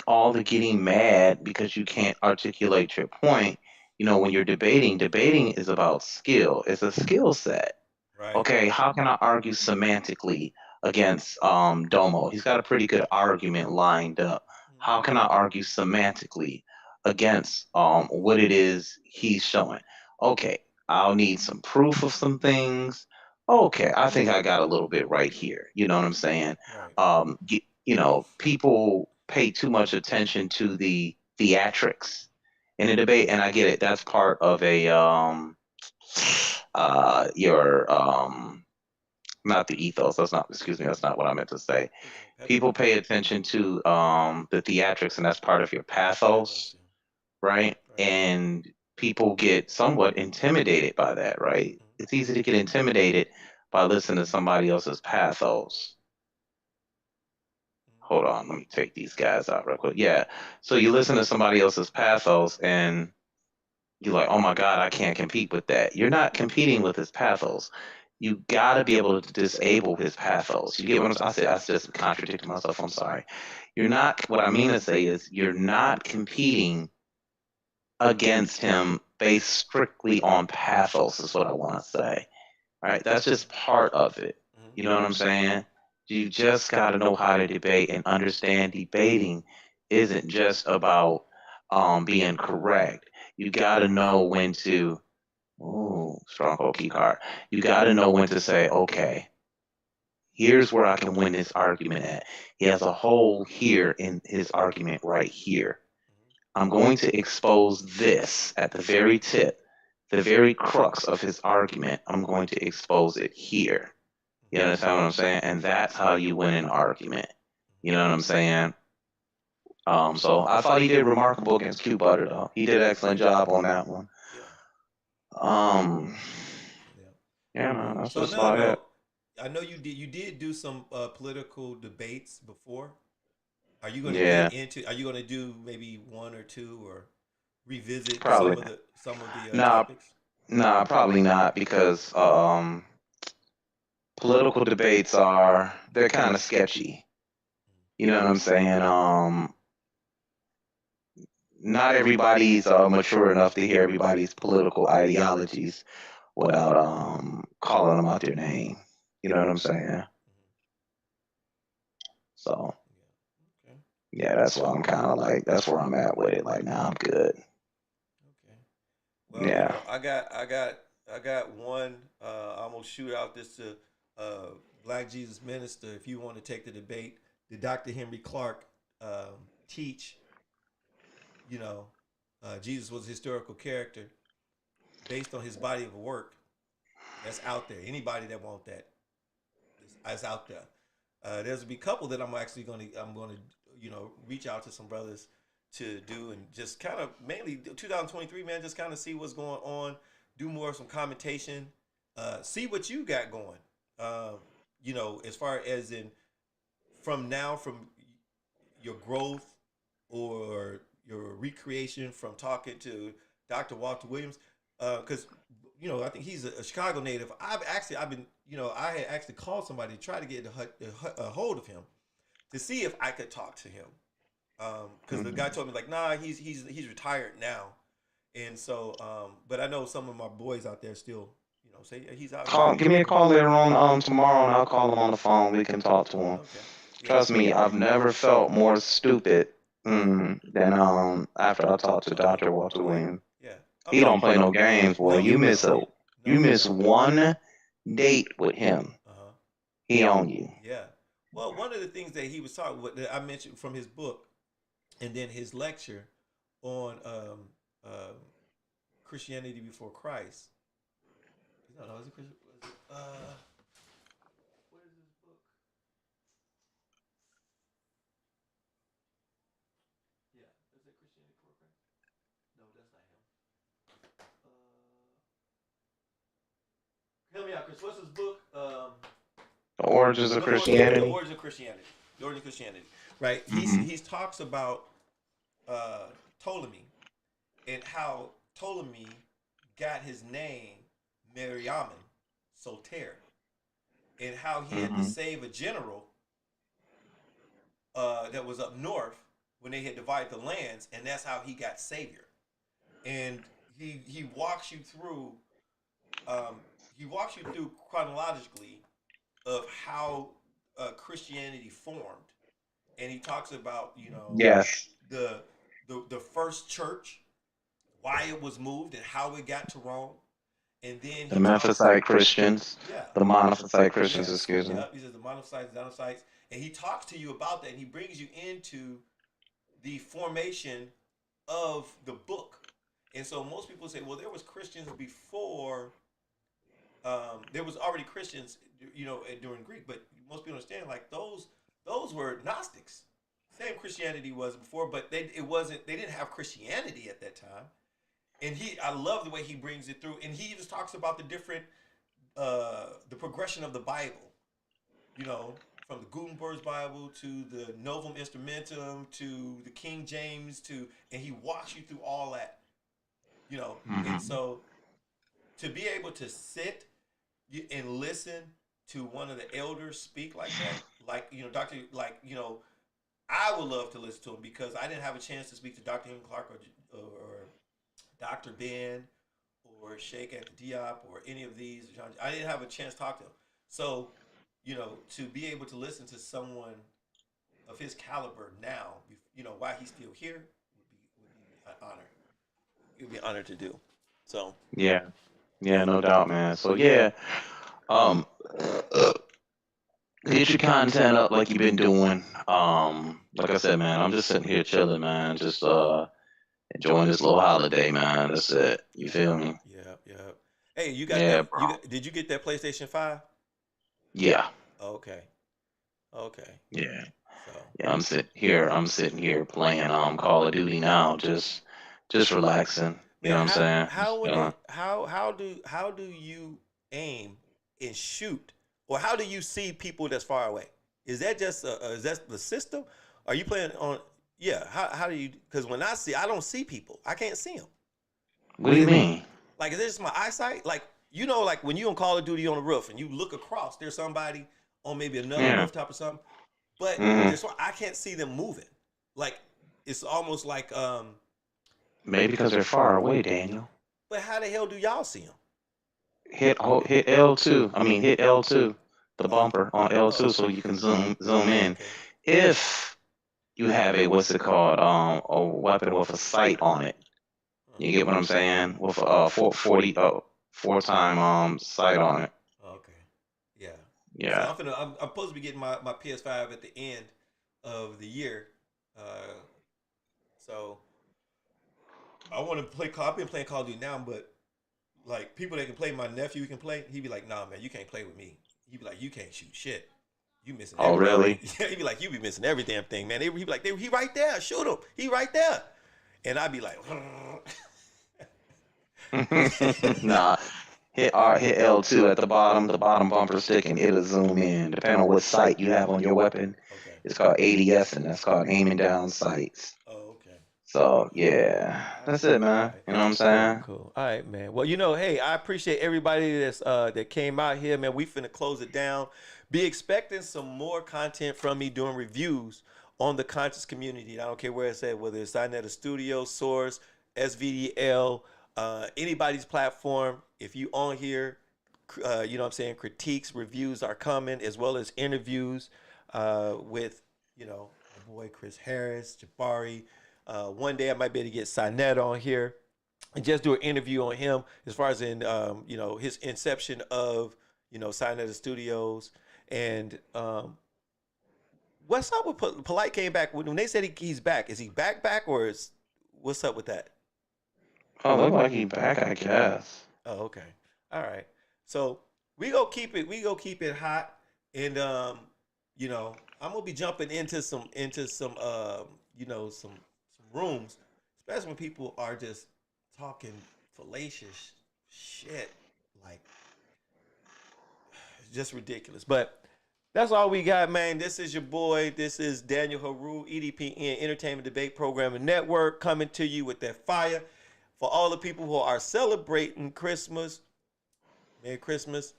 all the getting mad because you can't articulate your point. When you're debating is about skill. It's a skill set. Right. Okay, how can I argue semantically against Domo? He's got a pretty good argument lined up. How can I argue semantically against what it is he's showing? Okay, I'll need some proof of some things. Okay, I think I got a little bit right here. You know what I'm saying? Right. People pay too much attention to the theatrics in a debate, and I get it. That's part of a not the ethos. That's not what I meant to say. People pay attention to the theatrics, and that's part of your pathos, right? And people get somewhat intimidated by that, right? It's easy to get intimidated by listening to somebody else's pathos. Hold on, let me take these guys out real quick. Yeah, so you listen to somebody else's pathos, and you're like, oh my God, I can't compete with that. You're not competing with his pathos. You got to be able to disable his pathos. You get what I'm saying? I just contradicted myself. I'm sorry. What I mean to say is you're not competing against him based strictly on pathos is what I want to say. All right. That's just part of it. You know what I'm saying? You just got to know how to debate and understand debating isn't just about being correct. You got to know when to. Oh, stronghold key card. You got to know when to say, okay, here's where I can win this argument at. He has a hole here in his argument right here. I'm going to expose this at the very tip, the very crux of his argument. I'm going to expose it here. You understand what I'm saying? And that's how you win an argument. You know what I'm saying? So I thought he did remarkable against Q Butter though. He did an excellent job on that one. Yeah, man, that's So just about it. I know you did do some political debates before. Are you going to Yeah, get into? Are you going to do maybe one or two, or revisit probably. some of the Nah, topics? nah, probably not because political debates they're kind of sketchy. You know what I'm saying? Not everybody's mature enough to hear everybody's political ideologies without calling them out their name. You know what I'm saying? So Okay. yeah, that's why I'm kind of like that's where I'm at with it. Like, nah, I'm good. Okay. Well, Yeah. I got one. I'm gonna shoot out this to Black Jesus Minister. If you want to take the debate, did Dr. Henry Clark teach? You know, Jesus was a historical character based on his body of work. That's out there. Anybody that want that is out there. There's a couple that I'm gonna reach out to some brothers to do and just kind of mainly 2023, man, just kind of see what's going on, do more some commentation, see what you got going. As far as in from your growth or your recreation from talking to Dr. Walter Williams, because I think he's a Chicago native. I've been, I had actually called somebody to try to get a hold of him to see if I could talk to him, because the guy told me like, nah, he's retired now, and so, but I know some of my boys out there still, say he's out here. Give me a call later on tomorrow, and I'll call him on the phone. We can talk to him. Okay. Yeah. Trust me, I've never felt more stupid than after I talked to Dr. Walter Williams. Yeah. He don't play no games, boy. No, You miss no. one date with him, he on you. Yeah. Well, one of the things that he was talking about that I mentioned from his book, and then his lecture on Christianity before Christ. No, is it Christian? What is his book? Yeah, is it Christianity before Christ? No, that's not him. Help me out, Chris. What's his book? The Origins of Christianity. The Origins of Christianity. The Origins of Christianity. Right. He talks about Ptolemy and how Ptolemy got his name Mariamin Soter, and how he had to save a general that was up north when they had divided the lands, and that's how he got savior. And he walks you through chronologically of how Christianity formed, and he talks about yes, the first church, why it was moved and how it got to Rome, and then the Memphite Christians, the Monophysite Christians, excuse me. Yep, he says the Monophysites, Donophysites, and he talks to you about that, and he brings you into the formation of the book. And so most people say, well, there was Christians before. There was already Christians, during Greek, but most people understand like those were Gnostics. Same Christianity was before, but they didn't have Christianity at that time. And I love the way he brings it through, and he just talks about the different, the progression of the Bible, from the Gutenberg's Bible to the Novum Instrumentum to the King James and he walks you through all that, and so to be able to sit and listen to one of the elders speak like that, like, Dr. I would love to listen to him because I didn't have a chance to speak to Dr. Henry Clark or Dr. Ben or Sheikh Anta Diop or any of these. I didn't have a chance to talk to him. So, to be able to listen to someone of his caliber now, while he's still here, would be an honor. It would be an honor to do. So Yeah, no doubt, man. So yeah, um, get your content up like you've been doing. Like I said, man, I'm just sitting here chilling, man. Just enjoying this little holiday, man. That's it. You feel me? yeah. Hey, you got Yeah, that? bro. Did you get that PlayStation 5? Yeah, Okay. Okay. yeah, So yeah. I'm sitting here playing Call of Duty now, just relaxing. You know man, what I'm saying? how when it how do you aim and shoot, or how do you see people that's far away? Is that just is that the system? Are you playing on? Yeah. How do you? Because when I don't see people. I can't see them. What do you mean? Like, is it just my eyesight? Like, like when you on Call of Duty on the roof and you look across, there's somebody on maybe another Yeah. rooftop or something. But Hmm. there's I can't see them moving. Like, it's almost like Maybe because they're far away, Daniel. But how the hell do y'all see them? Hit L2. I mean, hit L2, the bumper on L2, so you can zoom in. Okay. If you have a what's it called, a weapon with a sight on it. You get what I'm saying? With a 4 time sight on it. Okay. Yeah. So Yeah. I'm supposed to be getting my PS5 at the end of the year. So I want to play. I've been playing Call of Duty now, but like people that can play, my nephew can play. He'd be like, "Nah, man, you can't play with me." He'd be like, "You can't shoot shit. You missing Oh, everything." really? Yeah, he'd be like, "You be missing every damn thing, man." He'd be like, "He right there. Shoot him. He right there." And I'd be like, Nah. Hit L2 at the bottom bumper stick, and it'll zoom in. Depending on what sight you have on your weapon, "Okay, it's called ADS, and that's called aiming down sights. oh, okay." So yeah, that's it, man. You know what I'm saying? Cool. All right, man. Well, hey, I appreciate everybody that came out here, man. We finna close it down. Be expecting some more content from me doing reviews on the conscious community. I don't care where it's at, whether it's Sinetta Studio, Source, SVDL, anybody's platform. If you on here, you know what I'm saying, critiques, reviews are coming, as well as interviews with, my boy Chris Harris, Jabari. One day I might be able to get Sinetta on here and just do an interview on him as far as in his inception of Sinetta Studios. And what's up with Polite came back when they said he's back? Is he back or what's up with that? Oh, look like he back, I guess. Oh, okay. All right. So we go keep it hot, and I'm gonna be jumping into some some rooms, especially when people are just talking fallacious shit, like it's just ridiculous. But that's all we got, man. This is your boy. This is Daniel Haru, EDPN Entertainment Debate Program and Network, coming to you with that fire. For all the people who are celebrating Christmas, Merry Christmas.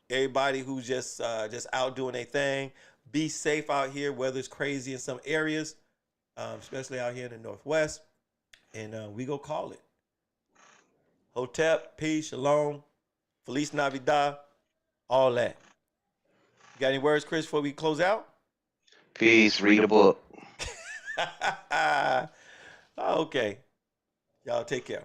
Everybody who's just out doing their thing. Be safe out here. Weather's crazy in some areas, especially out here in the Northwest. And we go call it. Hotep, peace, shalom, Feliz Navidad, all that. You got any words, Chris, before we close out? Peace. Read a book. Okay. Y'all take care.